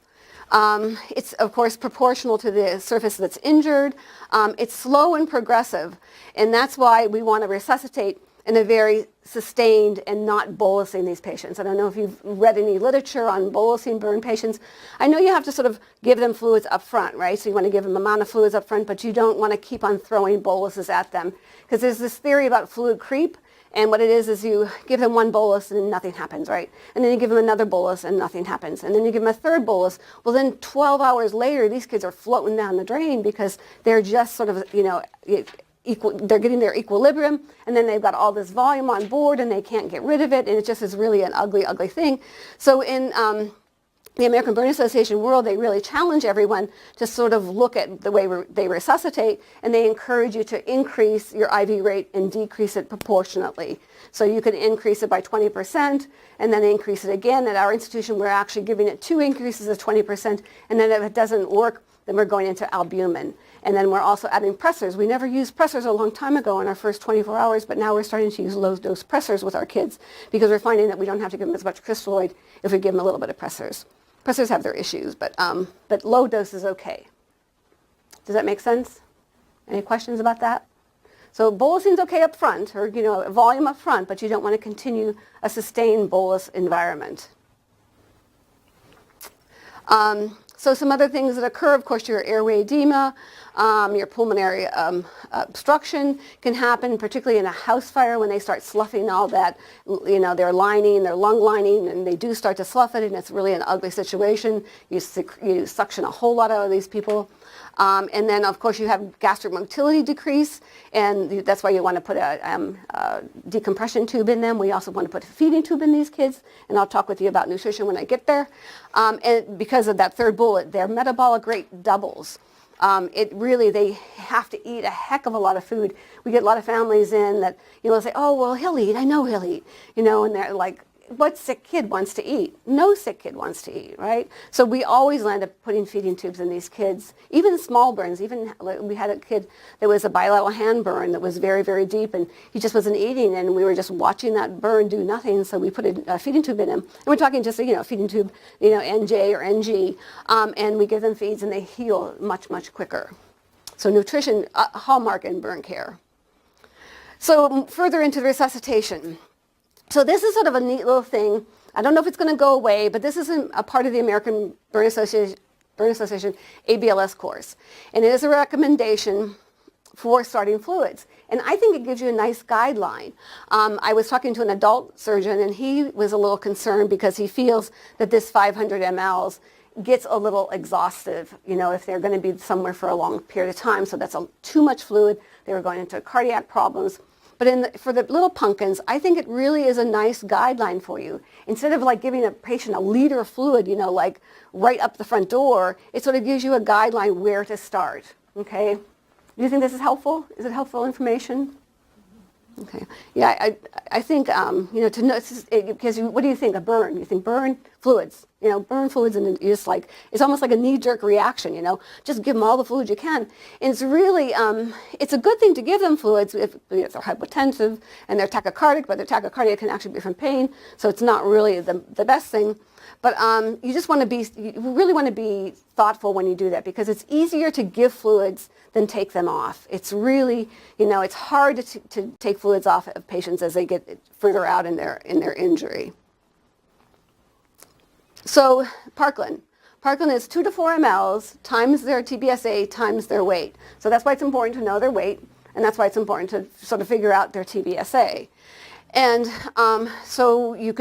[SPEAKER 1] It's, of course, proportional to the surface that's injured. It's slow and progressive, and that's why we want to resuscitate in a very sustained and not bolusing these patients. I don't know if you've read any literature on bolusing burn patients. I know you have to sort of give them fluids up front, right? So you want to give them amount of fluids up front, but you don't want to keep on throwing boluses at them because there's this theory about fluid creep. And what it is you give them one bolus and nothing happens, right? And then you give them another bolus and nothing happens. And then you give them a third bolus. Well, then 12 hours later, these kids are floating down the drain because they're just sort of, they're getting their equilibrium, and then they've got all this volume on board and they can't get rid of it, and it just is really an ugly, ugly thing. So in the American Burn Association world, they really challenge everyone to sort of look at the way they resuscitate, and they encourage you to increase your IV rate and decrease it proportionately. So you can increase it by 20% and then increase it again. At our institution, we're actually giving it 2 increases of 20%, and then if it doesn't work, then we're going into albumin. And then we're also adding pressors. We never used pressors a long time ago in our first 24 hours, but now we're starting to use low-dose pressors with our kids because we're finding that we don't have to give them as much crystalloid if we give them a little bit of pressors. Pressors have their issues, but low dose is okay. Does that make sense? Any questions about that? So bolusing's okay up front, or volume up front, but you don't want to continue a sustained bolus environment. So some other things that occur, of course, your airway edema, your pulmonary obstruction can happen, particularly in a house fire when they start sloughing all that, their lining, their lung lining, and they do start to slough it, and it's really an ugly situation. You suction a whole lot out of these people. And then, of course, you have gastric motility decrease, and that's why you want to put a decompression tube in them. We also want to put a feeding tube in these kids, and I'll talk with you about nutrition when I get there. And because of that third bullet, their metabolic rate doubles. They have to eat a heck of a lot of food. We get a lot of families in that, say, oh, well, he'll eat. I know he'll eat. And they're like, what sick kid wants to eat? No sick kid wants to eat, right? So we always end up putting feeding tubes in these kids, even small burns. Even we had a kid that was a bilateral hand burn that was very, very deep, and he just wasn't eating, and we were just watching that burn do nothing, so we put a feeding tube in him. And we're talking just a feeding tube, NJ or NG, and we give them feeds, and they heal much, much quicker. So nutrition, hallmark in burn care. So further into the resuscitation. So this is sort of a neat little thing. I don't know if it's going to go away, but this is a part of the American Burn Association ABLS course. And it is a recommendation for starting fluids. And I think it gives you a nice guideline. I was talking to an adult surgeon, and he was a little concerned because he feels that this 500 mLs gets a little exhaustive, if they're going to be somewhere for a long period of time. So that's too much fluid. They were going into cardiac problems. But for the little pumpkins, I think it really is a nice guideline for you. Instead of like giving a patient a liter of fluid, like right up the front door, it sort of gives you a guideline where to start, okay? Do you think this is helpful? Is it helpful information? Okay. Yeah, I think, to know, because what do you think? A burn. You think burn fluids. Burn fluids, and you just like, it's almost like a knee-jerk reaction, Just give them all the fluid you can. And it's really, it's a good thing to give them fluids if they're hypotensive and they're tachycardic, but their tachycardia can actually be from pain, so it's not really the best thing. But you really want to be thoughtful when you do that, because it's easier to give fluids than take them off. It's really, it's hard to take fluids off of patients as they get further out in their injury. So Parkland. Parkland is 2 to 4 mLs times their TBSA times their weight. So that's why it's important to know their weight, and that's why it's important to sort of figure out their TBSA. And so you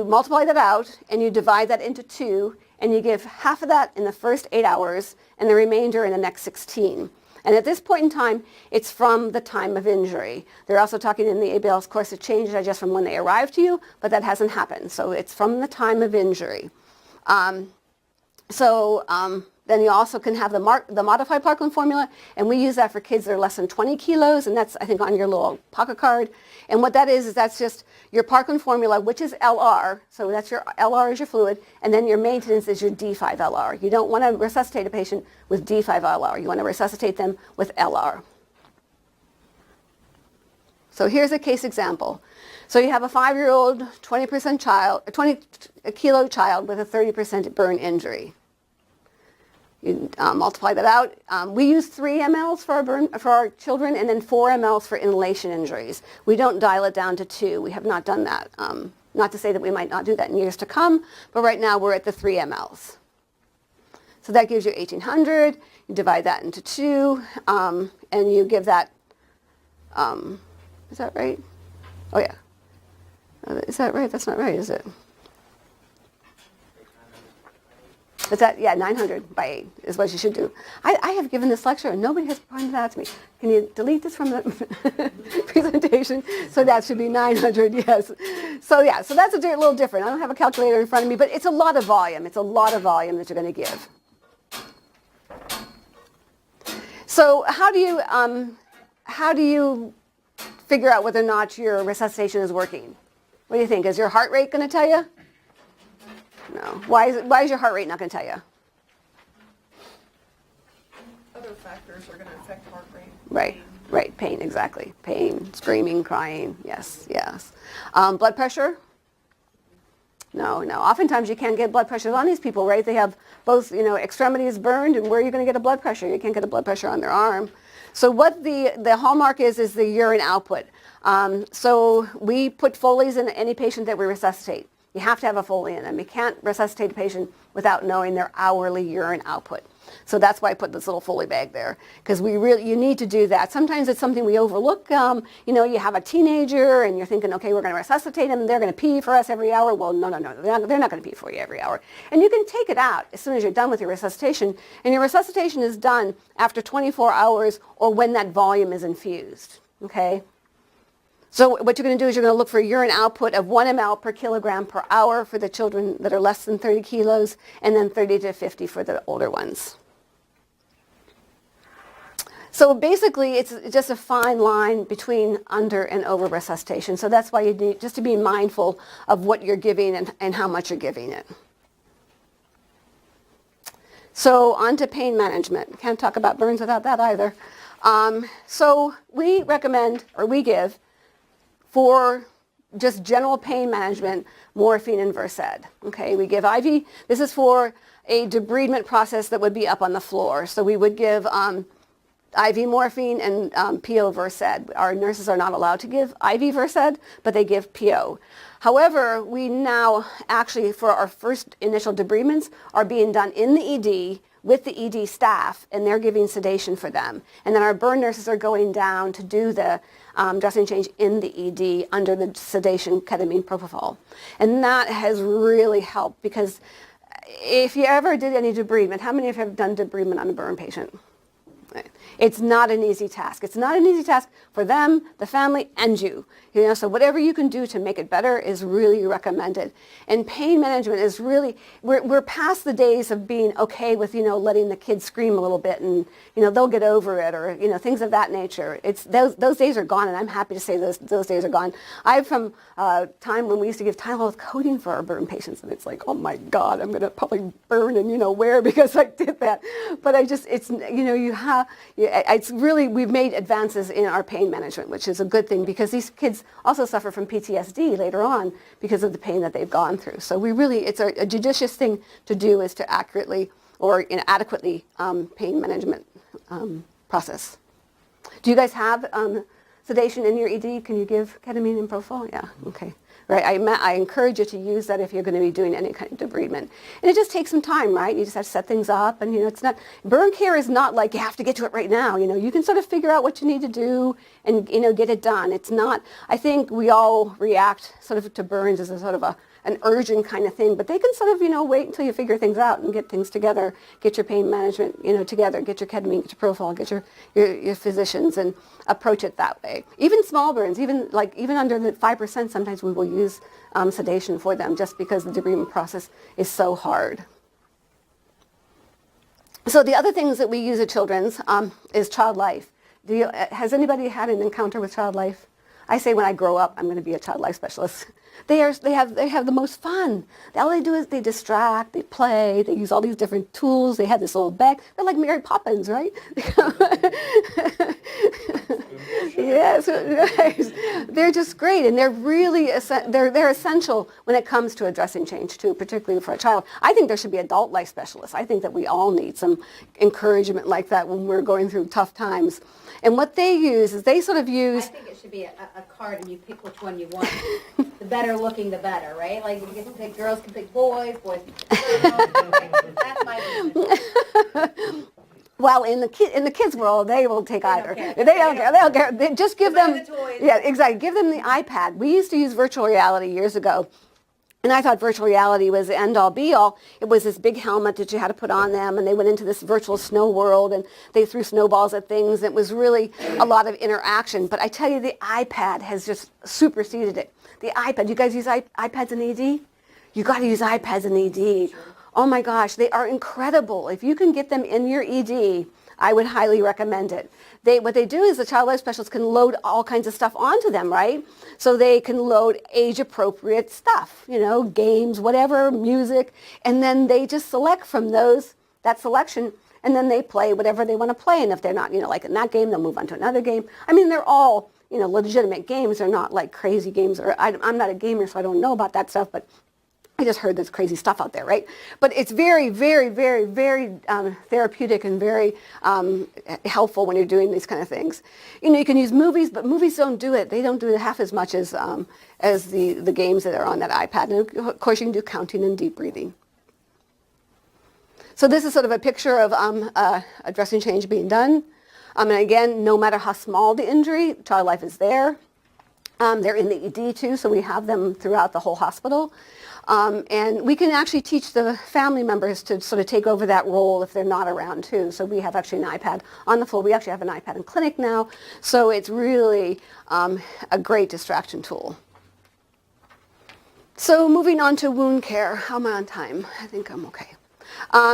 [SPEAKER 1] multiply that out, and you divide that into 2, and you give half of that in the first 8 hours and the remainder in the next 16. And at this point in time, it's from the time of injury. They're also talking in the ABLS course to change that just from when they arrive to you, but that hasn't happened. So it's from the time of injury. Then you also can have the modified Parkland formula, and we use that for kids that are less than 20 kilos, and that's, I think, on your little pocket card. And what that is that's just your Parkland formula, which is LR, so that's your LR is your fluid, and then your maintenance is your D5-LR. You don't want to resuscitate a patient with D5-LR. You want to resuscitate them with LR. So here's a case example. So you have a 5-year-old, 20 kilo child with a 30% burn injury. You multiply that out. We use 3 mLs for our children, and then 4 mLs for inhalation injuries. We don't dial it down to 2. We have not done that. Not to say that we might not do that in years to come, but right now we're at the 3 mLs. So that gives you 1,800. You divide that into 2, and you give that, is that right? Oh yeah. Is that right? That's not right, is it? But that, yeah, 900 by 8 is what you should do. I have given this lecture and nobody has pointed that out to me. Can you delete this from the presentation? So that should be 900, yes. So yeah, so that's a little different. I don't have a calculator in front of me, but it's a lot of volume. It's a lot of volume that you're going to give. So how do you figure out whether or not your resuscitation is working? What do you think? Is your heart rate going to tell you? No. Why is your heart rate not going to tell you?
[SPEAKER 4] Other factors are going to affect heart rate.
[SPEAKER 1] Right, pain, exactly. Pain, screaming, crying, yes. Blood pressure? No. Oftentimes you can't get blood pressure on these people, right? They have both, extremities burned, and where are you going to get a blood pressure? You can't get a blood pressure on their arm. So what the hallmark is the urine output. So we put Foleys in any patient that we resuscitate. You have to have a Foley in them. You can't resuscitate a patient without knowing their hourly urine output. So that's why I put this little Foley bag there, because you need to do that. Sometimes it's something we overlook. You have a teenager and you're thinking, okay, we're going to resuscitate them. They're going to pee for us every hour. Well, no. They're not going to pee for you every hour. And you can take it out as soon as you're done with your resuscitation. And your resuscitation is done after 24 hours or when that volume is infused. Okay? So what you're going to do is you're going to look for a urine output of 1 ml per kilogram per hour for the children that are less than 30 kilos, and then 30 to 50 for the older ones. So basically, it's just a fine line between under and over resuscitation. So that's why you need just to be mindful of what you're giving and how much you're giving it. So on to pain management. Can't talk about burns without that either. So we recommend, or we give, for just general pain management, morphine and Versed. Okay, we give IV. This is for a debridement process that would be up on the floor. So we would give IV morphine and PO Versed. Our nurses are not allowed to give IV Versed, but they give PO. However, we now actually, for our first initial debridements, are being done in the ED with the ED staff, and they're giving sedation for them. And then our burn nurses are going down to do the dressing change in the ED under the sedation ketamine propofol. And that has really helped, because if you ever did any debridement, how many of you have done debridement on a burn patient? It's not an easy task. It's not an easy task for them, the family, and you. So whatever you can do to make it better is really recommended. And pain management is really, we're past the days of being okay with, letting the kids scream a little bit and, they'll get over it, or, things of that nature. It's those days are gone, and I'm happy to say those days are gone. I'm from a time when we used to give Tylenol with codeine for our burn patients, and it's like, oh my God, I'm going to probably burn and where because I did that. But it's really, we've made advances in our pain management, which is a good thing, because these kids also suffer from PTSD later on because of the pain that they've gone through. So it's a judicious thing to do, is to accurately or adequately pain management process. Do you guys have sedation in your ED? Can you give ketamine and propofol? Yeah, okay. Right, I encourage you to use that if you're going to be doing any kind of debridement. And it just takes some time, right? You just have to set things up, and it's not, burn care is not like you have to get to it right now. You can sort of figure out what you need to do and, get it done. It's not, I think we all react sort of to burns as a sort of an urgent kind of thing, but they can sort of, wait until you figure things out and get things together, get your pain management, together, get your ketamine, get your propofol, get your physicians, and approach it that way. Even small burns, even under the 5%, sometimes we will use sedation for them, just because the debridement process is so hard. So the other things that we use at Children's is child life. Has anybody had an encounter with child life? I say when I grow up, I'm going to be a child life specialist. They have the most fun. All they do is they distract, they play, they use all these different tools. They have this little bag. They're like Mary Poppins, right? Yes, they're just great, and they're really they're essential when it comes to a dressing change too, particularly for a child. I think there should be adult life specialists. I think that we all need some encouragement like that when we're going through tough times. And what they use is they sort of use.
[SPEAKER 3] I think it should be a card, and you pick which one you want. The better looking, the better, right? Like you get to pick, girls can pick boys can pick girls. That's my vision.
[SPEAKER 1] Well, in the kids' world, they will take either. They don't care. They'll care. They just give them.
[SPEAKER 3] The toys.
[SPEAKER 1] Yeah, exactly. Give them the iPad. We used to use virtual reality years ago, And I thought virtual reality was the end-all be-all. It was this big helmet that you had to put on them, and they went into this virtual snow world, and they threw snowballs at things. It was really a lot of interaction. But I tell you, the iPad has just superseded it. The iPad, you guys use iPads in ED? You got to use iPads in ED. Oh my gosh, they are incredible. If you can get them in your ED, I would highly recommend it. What they do is the child life specialists can load all kinds of stuff onto them, right? So they can load age-appropriate stuff, games, whatever, music, and then they just select from that selection, and then they play whatever they want to play. And if they're not, like in that game, they'll move on to another game. I mean, they're all, legitimate games. They're not like crazy games. I'm not a gamer, so I don't know about that stuff, but I just heard there's crazy stuff out there, right? But it's very, very, very, very therapeutic and very helpful when you're doing these kind of things. You can use movies, but movies don't do it. They don't do it half as much as the games that are on that iPad. And of course, you can do counting and deep breathing. So this is sort of a picture of a dressing change being done. And again, no matter how small the injury, child life is there. They're in the ED too, so we have them throughout the whole hospital. And we can actually teach the family members to sort of take over that role if they're not around too. So we have actually an iPad on the floor. We actually have an iPad in clinic now. So it's really a great distraction tool. So moving on to wound care. How am I on time? I think I'm okay.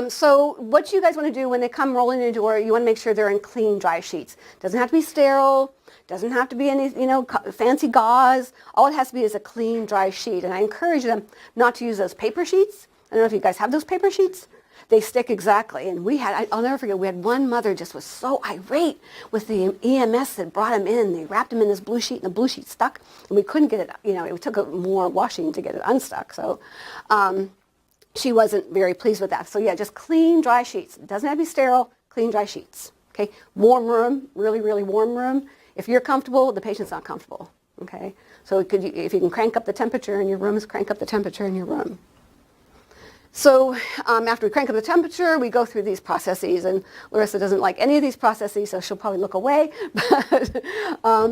[SPEAKER 1] So what you guys want to do when they come rolling in the door, you want to make sure they're in clean, dry sheets. Doesn't have to be sterile. Doesn't have to be any, fancy gauze. All it has to be is a clean, dry sheet. And I encourage them not to use those paper sheets. I don't know if you guys have those paper sheets. They stick exactly. And I'll never forget, we had one mother just was so irate with the EMS that brought him in. They wrapped him in this blue sheet, and the blue sheet stuck. And we couldn't get it, it took more washing to get it unstuck. So she wasn't very pleased with that. So yeah, just clean, dry sheets. It doesn't have to be sterile, clean, dry sheets. Okay, warm room, really, really warm room. If you're comfortable, the patient's not comfortable, okay? So if you can crank up the temperature in your rooms, crank up the temperature in your room. So after we crank up the temperature, we go through these processes, and Larissa doesn't like any of these processes, so she'll probably look away, but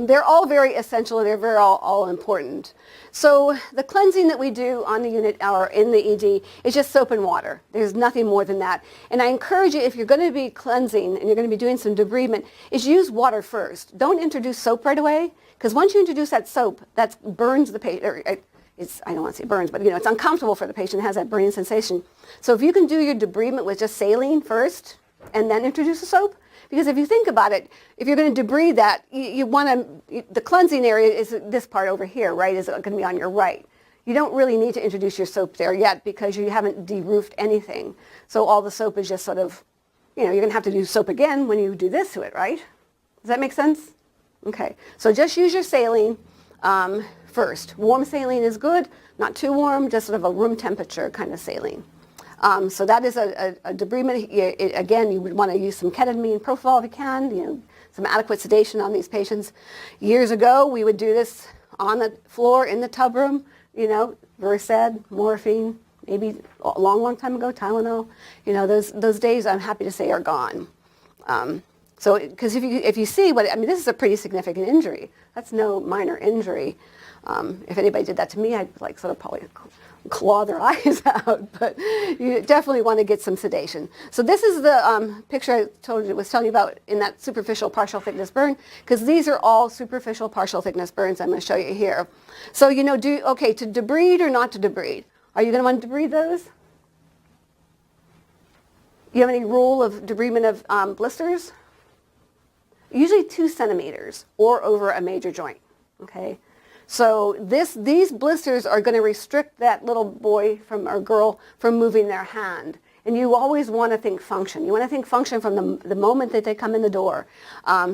[SPEAKER 1] they're all very essential, and they're very all important. So the cleansing that we do on the unit or in the ED is just soap and water. There's nothing more than that. And I encourage you, if you're going to be cleansing and you're going to be doing some debridement, is use water first. Don't introduce soap right away, because once you introduce that soap, that burns the patient. I don't want to say burns, but it's uncomfortable for the patient. It has that burning sensation. So if you can do your debridement with just saline first and then introduce the soap, because if you think about it, if you're going to debride that, you want to, the cleansing area is this part over here, right, is going to be on your right. You don't really need to introduce your soap there yet because you haven't de-roofed anything. So all the soap is just sort of, you're going to have to do soap again when you do this to it, right? Does that make sense? Okay, so just use your saline first. Warm saline is good, not too warm, just sort of a room temperature kind of saline. So that is a debridement. Again, you would want to use some ketamine propofol if you can, some adequate sedation on these patients. Years ago, we would do this on the floor in the tub room, Versed, morphine, maybe a long, long time ago, Tylenol. Those days, I'm happy to say, are gone. So, because if you see this is a pretty significant injury. That's no minor injury. If anybody did that to me, I'd sort of probably claw their eyes out. But you definitely want to get some sedation. So this is the picture I was telling you about in that superficial partial thickness burn, because these are all superficial partial thickness burns I'm going to show you here. So to debride or not to debride? Are you going to want to debride those? You have any rule of debridement of blisters? Usually 2 centimeters or over a major joint, okay? So these blisters are going to restrict that little boy or girl from moving their hand. And you always want to think function. You want to think function from the moment that they come in the door.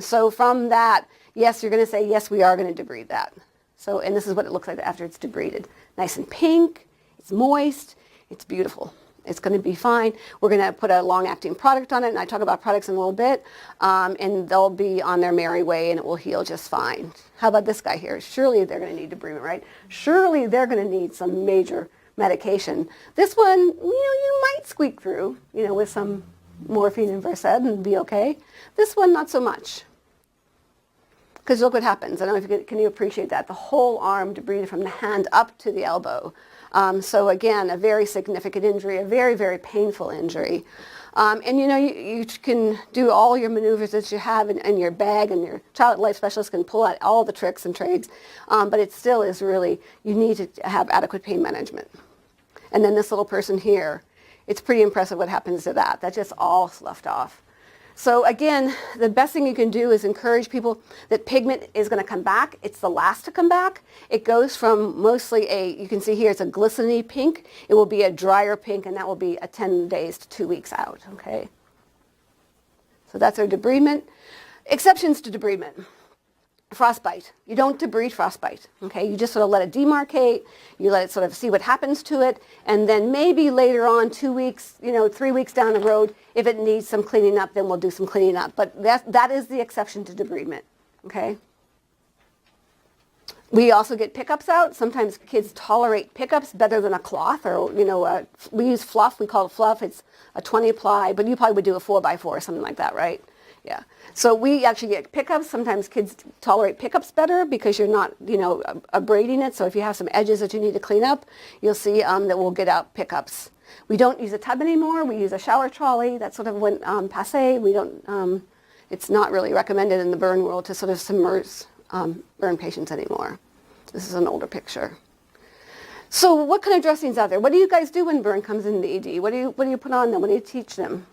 [SPEAKER 1] So from that, yes, you're going to say, yes, we are going to debride that. So, and this is what it looks like after it's debrided. Nice and pink, it's moist, it's beautiful. It's going to be fine. We're going to put a long-acting product on it, and I talk about products in a little bit, and they'll be on their merry way, and it will heal just fine. How about this guy here? Surely they're going to need debridement, right? Surely they're going to need some major medication. This one, you might squeak through, with some morphine and Versed and be okay. This one, not so much. Because look what happens. I don't know if can you appreciate that? The whole arm debrided from the hand up to the elbow. So again, a very significant injury, a very, very painful injury. And you can do all your maneuvers that you have in your bag, and your child life specialist can pull out all the tricks and trades, but it still is really, you need to have adequate pain management. And then this little person here, it's pretty impressive what happens to that. That just all sloughed off. So again, the best thing you can do is encourage people that pigment is going to come back. It's the last to come back. It goes from mostly you can see here, it's a glistening pink. It will be a drier pink, and that will be a 10 days to 2 weeks out, okay? So that's our debridement. Exceptions to debridement. Frostbite. You don't debride frostbite, okay? You just sort of let it demarcate, you let it sort of see what happens to it, and then maybe later on, 2 weeks, 3 weeks down the road, if it needs some cleaning up, then we'll do some cleaning up. But that is the exception to debridement, okay? We also get pickups out. Sometimes kids tolerate pickups better than a cloth, or, we use fluff. We call it fluff. It's a 20 ply, but you probably would do a 4x4 or something like that, right? Yeah. So we actually get pickups. Sometimes kids tolerate pickups better because you're not, abrading it. So if you have some edges that you need to clean up, you'll see that we'll get out pickups. We don't use a tub anymore. We use a shower trolley. That sort of went passé. We don't, it's not really recommended in the burn world to sort of submerge burn patients anymore. This is an older picture. So what kind of dressings out there? What do you guys do when burn comes in the ED? What do you put on them? What do you teach them?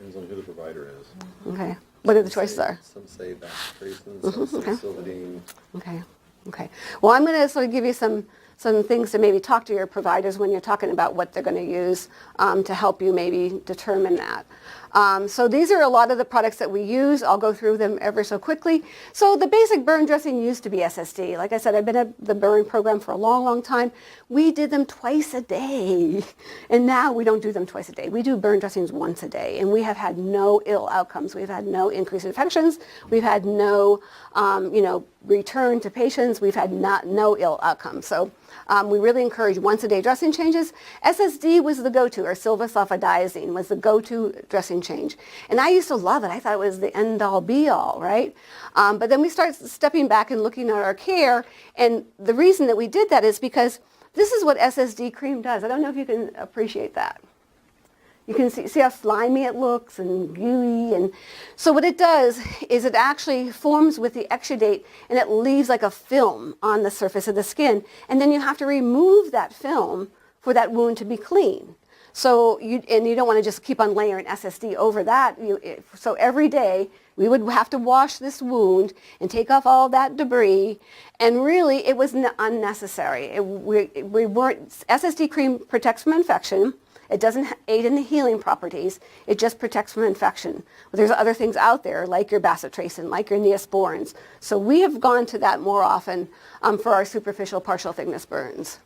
[SPEAKER 5] Depends on who the provider is.
[SPEAKER 1] Okay. What are the choices are?
[SPEAKER 5] Some say bacitracin, some say
[SPEAKER 1] okay.
[SPEAKER 5] Silvadene.
[SPEAKER 1] Okay. Well, I'm going to sort of give you some things to maybe talk to your providers when you're talking about what they're going to use to help you maybe determine that. So these are a lot of the products that we use. I'll go through them ever so quickly. So the basic burn dressing used to be SSD. Like I said, I've been at the burn program for a long, long time. We did them twice a day. And now we don't do them twice a day. We do burn dressings once a day. And we have had no ill outcomes. We've had no increased infections. We've had no, return to patients. We've had no ill outcomes. So we really encourage once a day dressing changes. SSD was the go-to, or silvasulfadiazine was the go-to dressing change. And I used to love it. I thought it was the end-all be-all, right? But then we started stepping back and looking at our care. And the reason that we did that is because this is what SSD cream does. I don't know if you can appreciate that. You can see how slimy it looks and gooey. And so what it does is it actually forms with the exudate, and it leaves like a film on the surface of the skin. And then you have to remove that film for that wound to be clean. So you don't want to just keep on layering SSD over that. So every day we would have to wash this wound and take off all that debris. And really it was unnecessary. SSD cream protects from infection. It doesn't aid in the healing properties. It just protects from infection. But there's other things out there like your bacitracin, like your neosporins. So we have gone to that more often for our superficial partial thickness burns.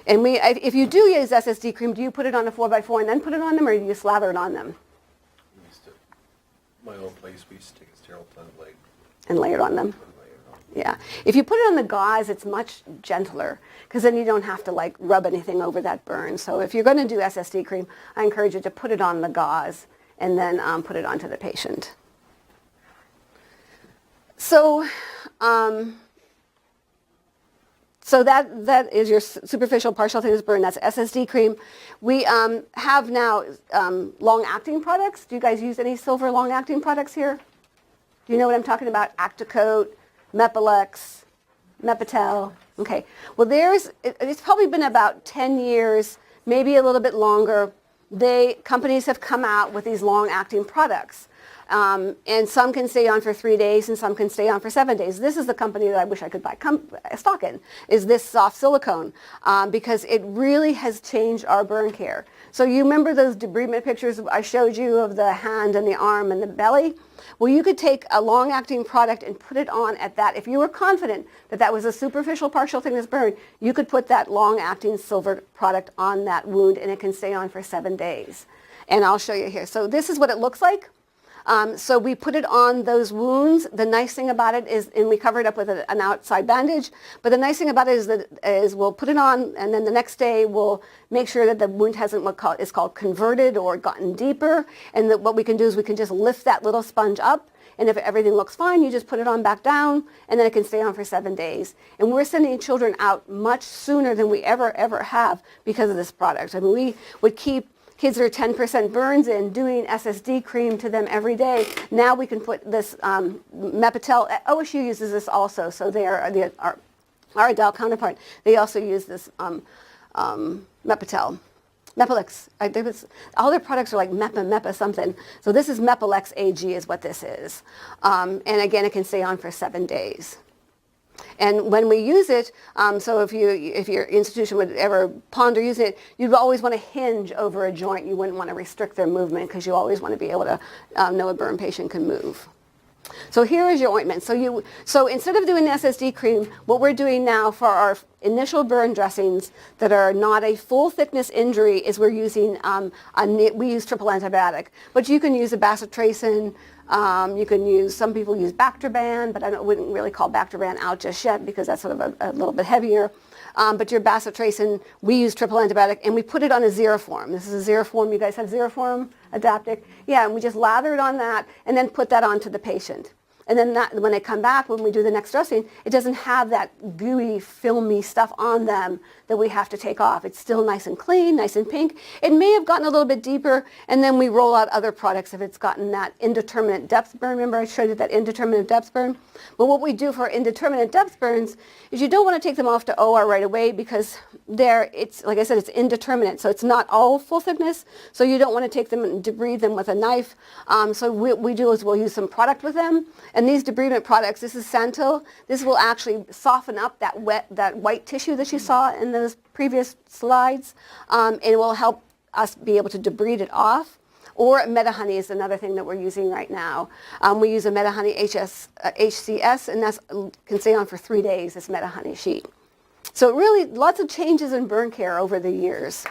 [SPEAKER 1] And if you do use SSD cream, do you put it on a 4x4 and then put it on them, or do you slather it on them?
[SPEAKER 5] My old place, we used to take a sterile template
[SPEAKER 1] and lay it on them?
[SPEAKER 5] and lay it on.
[SPEAKER 1] Yeah. If you put it on the gauze, it's much gentler, because then you don't have to rub anything over that burn. So if you're going to do SSD cream, I encourage you to put it on the gauze and then put it onto the patient. So, so that is your superficial partial thickness burn. That's SSD cream. We have now long-acting products. Do you guys use any silver long-acting products here? Do you know what I'm talking about? Acticoat, Mepilex, Mepitel. Okay. Well, it's probably been about 10 years, maybe a little bit longer. Companies have come out with these long-acting products. And some can stay on for 3 days and some can stay on for 7 days. This is the company that I wish I could buy stock in, is this soft silicone, because it really has changed our burn care. So you remember those debridement pictures I showed you of the hand and the arm and the belly? Well, you could take a long-acting product and put it on at that. If you were confident that that was a superficial partial thickness burn, you could put that long-acting silver product on that wound and it can stay on for 7 days. And I'll show you here. So this is what it looks like. So we put it on those wounds. The nice thing about it is, and we cover it up with an outside bandage, but the nice thing about it is we'll put it on, and then the next day we'll make sure that the wound hasn't is called converted or gotten deeper, and that what we can do is we can just lift that little sponge up, and if everything looks fine, you just put it on back down, and then it can stay on for 7 days. And we're sending children out much sooner than we ever have because of this product. I mean, we would keep kids that are 10% burns in doing SSD cream to them every day. Now we can put this Mepitel. OSU uses this also, so they are our adult counterpart. They also use this Mepitel. Mepilex. All their products are like Mepa something. So this is Mepilex AG is what this is. And again, it can stay on for 7 days. And when we use it, so if your institution would ever ponder using it, you'd always want to hinge over a joint. You wouldn't want to restrict their movement because you always want to be able to know a burn patient can move. So here is your ointment. So instead of doing the SSD cream, what we're doing now for our initial burn dressings that are not a full thickness injury is we're using, we use triple antibiotic. But you can use a bacitracin. You can use, some people use Bactroban, but I wouldn't really call Bactroban out just yet because that's sort of a little bit heavier. But your bacitracin, we use triple antibiotic, and we put it on a Xeroform. This is a Xeroform. You guys have Xeroform, Adaptic? Yeah, and we just lather it on that and then put that onto the patient. And then when they come back, when we do the next dressing, it doesn't have that gooey, filmy stuff on them that we have to take off. It's still nice and clean, nice and pink. It may have gotten a little bit deeper, and then we roll out other products if it's gotten that indeterminate depth burn. Remember I showed you that indeterminate depth burn? But what we do for indeterminate depth burns is you don't want to take them off to OR right away because it's, like I said, it's indeterminate. So it's not all full thickness. So you don't want to take them and debride them with a knife. So what we do is we'll use some product with them. And these debridement products, this is Santil. This will actually soften up that white tissue that you saw in those previous slides. And it will help us be able to debride it off. Or MetaHoney is another thing that we're using right now. We use a MetaHoney HCS, and that can stay on for 3 days, this MetaHoney sheet. So really, lots of changes in burn care over the years.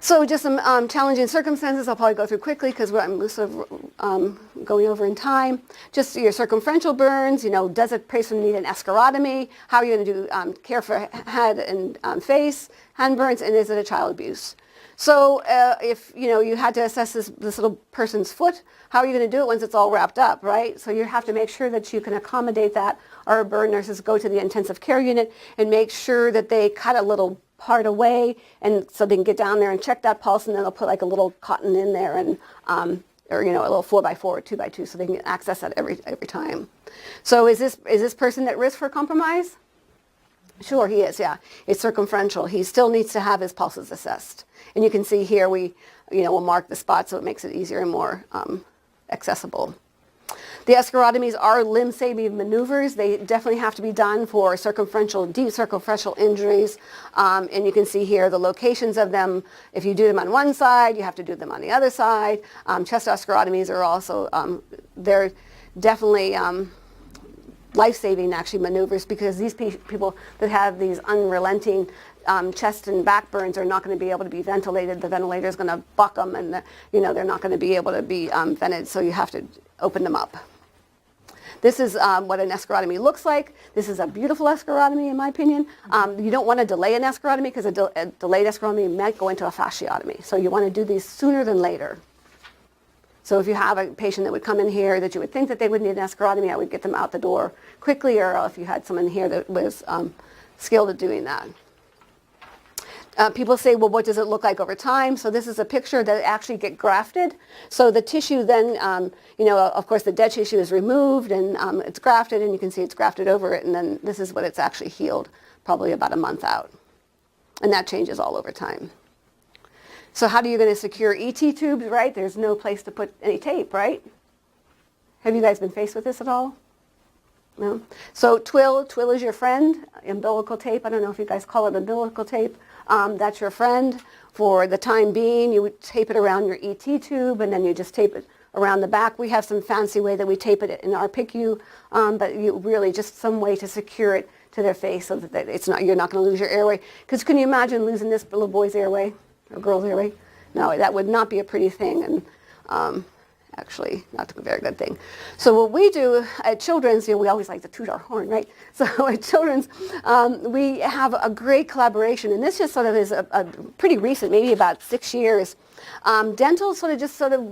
[SPEAKER 1] So just some challenging circumstances I'll probably go through quickly because I'm sort of going over in time. Just your circumferential burns, does a patient need an escharotomy? How are you going to do care for head and face, hand burns, and is it a child abuse? So if you had to assess this little person's foot, how are you going to do it once it's all wrapped up, right? So you have to make sure that you can accommodate that. Our burn nurses go to the intensive care unit and make sure that they cut a little part away, and so they can get down there and check that pulse, and then they'll put like a little cotton in there, and or a little 4x4 or 2x2, so they can access that every time. So is this person at risk for compromise? Sure, he is. Yeah, it's circumferential. He still needs to have his pulses assessed, and you can see here we'll mark the spot so it makes it easier and more accessible. The escharotomies are limb-saving maneuvers. They definitely have to be done for deep circumferential injuries. And you can see here the locations of them. If you do them on one side, you have to do them on the other side. Chest escharotomies are also, they're definitely life-saving actually maneuvers because these people that have these unrelenting chest and back burns are not going to be able to be ventilated. The ventilator is going to buck them, and they're not going to be able to be vented. So you have to open them up. This is what an escharotomy looks like. This is a beautiful escharotomy, in my opinion. You don't want to delay an escharotomy because a delayed escharotomy might go into a fasciotomy. So you want to do these sooner than later. So if you have a patient that would come in here that you would think that they would need an escharotomy, I would get them out the door quickly, or if you had someone here that was skilled at doing that. People say, well, what does it look like over time? So this is a picture that actually get grafted. So the tissue then, of course, the dead tissue is removed and it's grafted, and you can see it's grafted over it. And then this is what it's actually healed, probably about a month out. And that changes all over time. So how are you going to secure ET tubes, right? There's no place to put any tape, right? Have you guys been faced with this at all? No? So twill is your friend. Umbilical tape, I don't know if you guys call it umbilical tape. That's your friend. For the time being, you would tape it around your ET tube, and then you just tape it around the back. We have some fancy way that we tape it in our PICU, but you really just some way to secure it to their face so that you're not going to lose your airway. Because can you imagine losing this little boy's airway or girl's airway? No, that would not be a pretty thing. actually not a very good thing. So what we do at Children's, we always like to toot our horn, right? So at Children's, we have a great collaboration, and this just sort of is a pretty recent, maybe about 6 years. Dental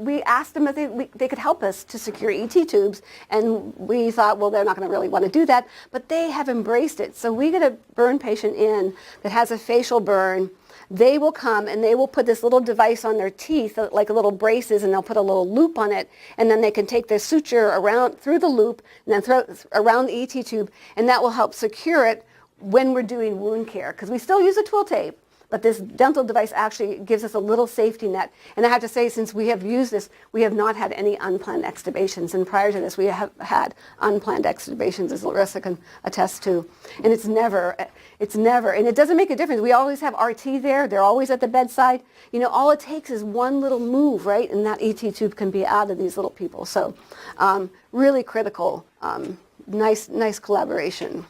[SPEAKER 1] we asked them if they could help us to secure ET tubes, and we thought, well, they're not going to really want to do that, but they have embraced it. So we get a burn patient in that has a facial burn. They will come and they will put this little device on their teeth, like a little braces, and they'll put a little loop on it, and then they can take their suture around through the loop and then throw it around the ET tube, and that will help secure it when we're doing wound care, because we still use a twill tape. But this dental device actually gives us a little safety net. And I have to say, since we have used this, we have not had any unplanned extubations. And prior to this, we have had unplanned extubations, as Larissa can attest to. And it's never, and it doesn't make a difference. We always have RT there. They're always at the bedside. All it takes is one little move, right? And that ET tube can be out of these little people. So really critical, nice collaboration.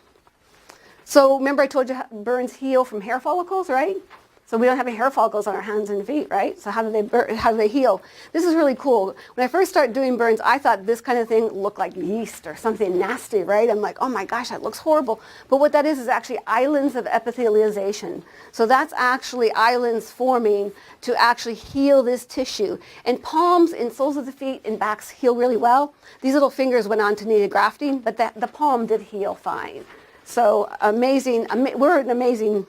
[SPEAKER 1] So remember I told you burns heal from hair follicles, right? So we don't have any hair follicles on our hands and feet, right? So how do they heal? This is really cool. When I first started doing burns, I thought this kind of thing looked like yeast or something nasty, right? I'm like, oh my gosh, that looks horrible. But what that is actually islands of epithelialization. So that's actually islands forming to actually heal this tissue. And palms and soles of the feet and backs heal really well. These little fingers went on to need a grafting, but the palm did heal fine. So amazing, we're an amazing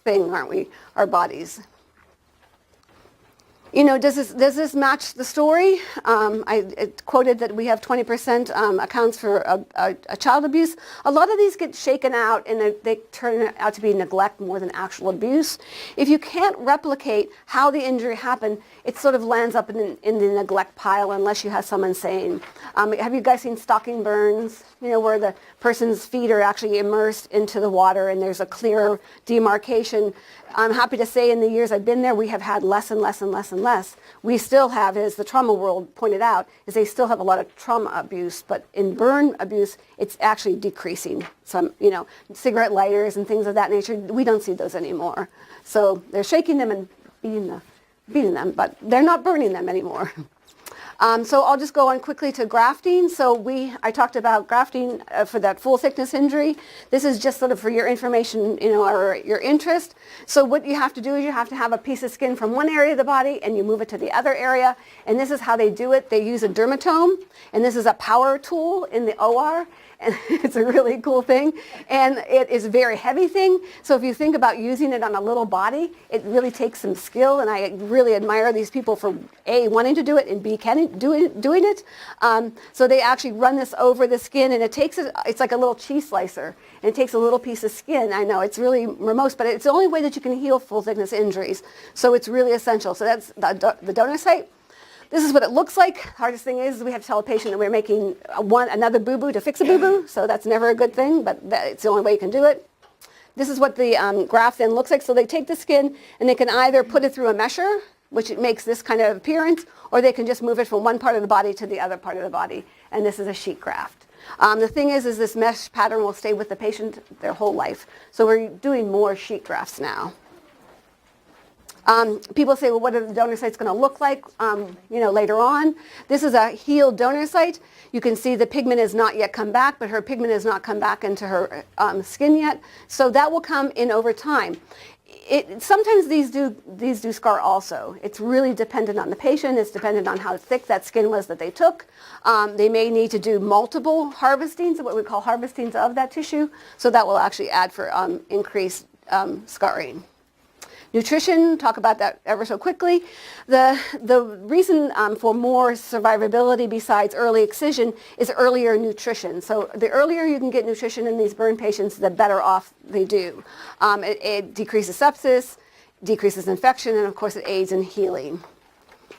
[SPEAKER 1] thing, aren't we, our bodies? Does this match the story? I quoted that we have 20% accounts for a child abuse. A lot of these get shaken out and they turn out to be neglect more than actual abuse. If you can't replicate how the injury happened, it sort of lands up in the neglect pile unless you have someone saying, have you guys seen stocking burns? Where the person's feet are actually immersed into the water and there's a clear demarcation. I'm happy to say in the years I've been there, we have had less and less and less and less. We still have, as the trauma world pointed out, is they still have a lot of trauma abuse, but in burn abuse, it's actually decreasing. Some, cigarette lighters and things of that nature, we don't see those anymore. So they're shaking them and beating them, but they're not burning them anymore. So I'll just go on quickly to grafting. So I talked about grafting for that full thickness injury. This is just sort of for your information, or your interest. So what you have to do is you have to have a piece of skin from one area of the body and you move it to the other area. And this is how they do it. They use a dermatome, and this is a power tool in the OR. And it's a really cool thing, and it is a very heavy thing. So if you think about using it on a little body, it really takes some skill, and I really admire these people for A, wanting to do it, and B, doing it. So they actually run this over the skin, and it's like a little cheese slicer, and it takes a little piece of skin. I know it's really remote, but it's the only way that you can heal full thickness injuries. So it's really essential. So that's the donor site. This is what it looks like. Hardest thing is we have to tell a patient that we're making another boo-boo to fix a boo-boo, so that's never a good thing, but it's the only way you can do it. This is what the graft then looks like. So they take the skin and they can either put it through a mesher, which it makes this kind of appearance, or they can just move it from one part of the body to the other part of the body, and this is a sheet graft. The thing is this mesh pattern will stay with the patient their whole life. So we're doing more sheet grafts now. People say, well, what are the donor sites going to look like, later on? This is a healed donor site. You can see the pigment has not yet come back, but her pigment has not come back into her skin yet. So that will come in over time. Sometimes these do scar also. It's really dependent on the patient. It's dependent on how thick that skin was that they took. They may need to do multiple harvestings, what we call harvestings of that tissue. So that will actually add for increased scarring. Nutrition, talk about that ever so quickly. The reason for more survivability besides early excision is earlier nutrition. So the earlier you can get nutrition in these burn patients, the better off they do. It decreases sepsis, decreases infection, and of course it aids in healing.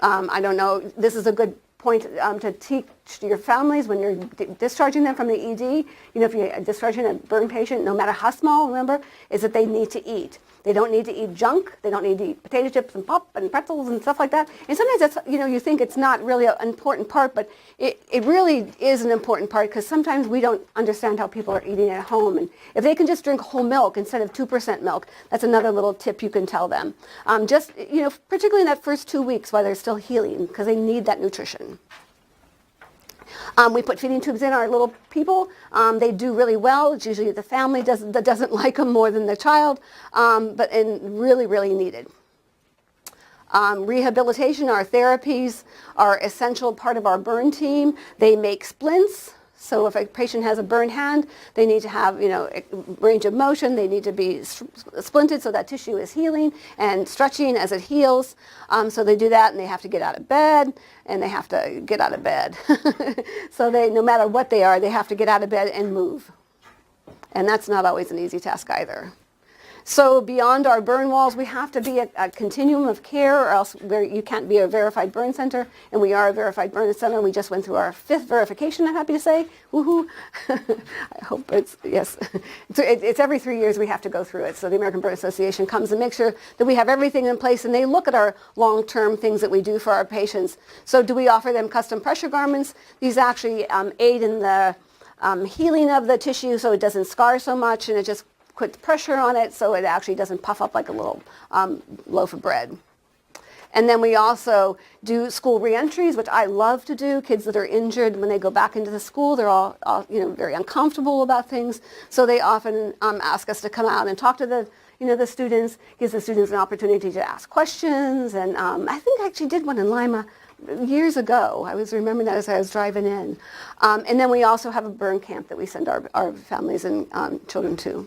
[SPEAKER 1] I don't know, this is a good point to teach your families when you're discharging them from the ED. If you're discharging a burn patient, no matter how small, remember, is that they need to eat. They don't need to eat junk. They don't need to eat potato chips and pop and pretzels and stuff like that. And sometimes that's, you think it's not really an important part, but it really is an important part because sometimes we don't understand how people are eating at home. And if they can just drink whole milk instead of 2% milk, that's another little tip you can tell them. Particularly in that first 2 weeks while they're still healing because they need that nutrition. We put feeding tubes in our little people. They do really well. It's usually the family that doesn't like them more than the child, and really, really needed. Rehabilitation, our therapies are essential part of our burn team. They make splints. So if a patient has a burned hand, they need to have, range of motion. They need to be splinted so that tissue is healing and stretching as it heals. So they do that, and they have to get out of bed, and they have to get out of bed. So no matter what they are, they have to get out of bed and move. And that's not always an easy task either. So beyond our burn walls, we have to be a continuum of care, or else you can't be a verified burn center. And we are a verified burn center. We just went through our 5th verification, I'm happy to say. Woohoo! I hope yes. It's every 3 years we have to go through it. So the American Burn Association comes and makes sure that we have everything in place, and they look at our long-term things that we do for our patients. So do we offer them custom pressure garments? These actually aid in the healing of the tissue so it doesn't scar so much, and it just puts pressure on it so it actually doesn't puff up like a little loaf of bread. And then we also do school reentries, which I love to do. Kids that are injured, when they go back into the school, they're all very uncomfortable about things. So they often ask us to come out and talk to the students, gives the students an opportunity to ask questions. And I think I actually did one in Lima years ago. I was remembering that as I was driving in. And then we also have a burn camp that we send our families and children to.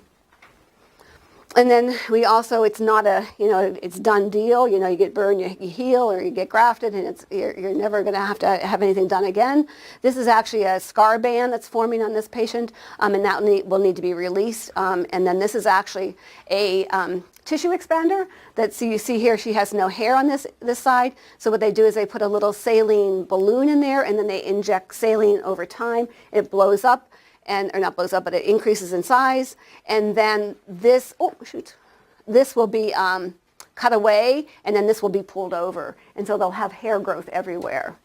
[SPEAKER 1] And then we also, it's not it's done deal. You get burned, you heal, or you get grafted, and you're never going to have anything done again. This is actually a scar band that's forming on this patient, and that will need to be released. And then this is actually a tissue expander so you see here, she has no hair on this side. So what they do is they put a little saline balloon in there, and then they inject saline over time. It blows up. Or not blows up, but it increases in size. And then this will be cut away, and then this will be pulled over. And so they'll have hair growth everywhere,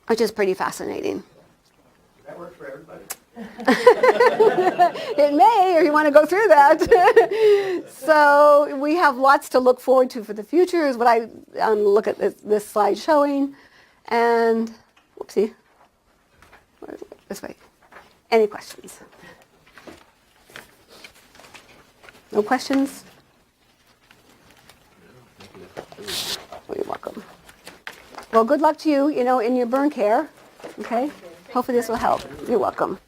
[SPEAKER 1] which is pretty fascinating.
[SPEAKER 2] That works for everybody.
[SPEAKER 1] It may, or you want to go through that. So we have lots to look forward to for the future, is what I look at this slide showing. And, whoopsie, this way. Any questions? No questions? Oh, you're welcome. Well, good luck to you, in your burn care. Okay? Hopefully this will help. You're welcome.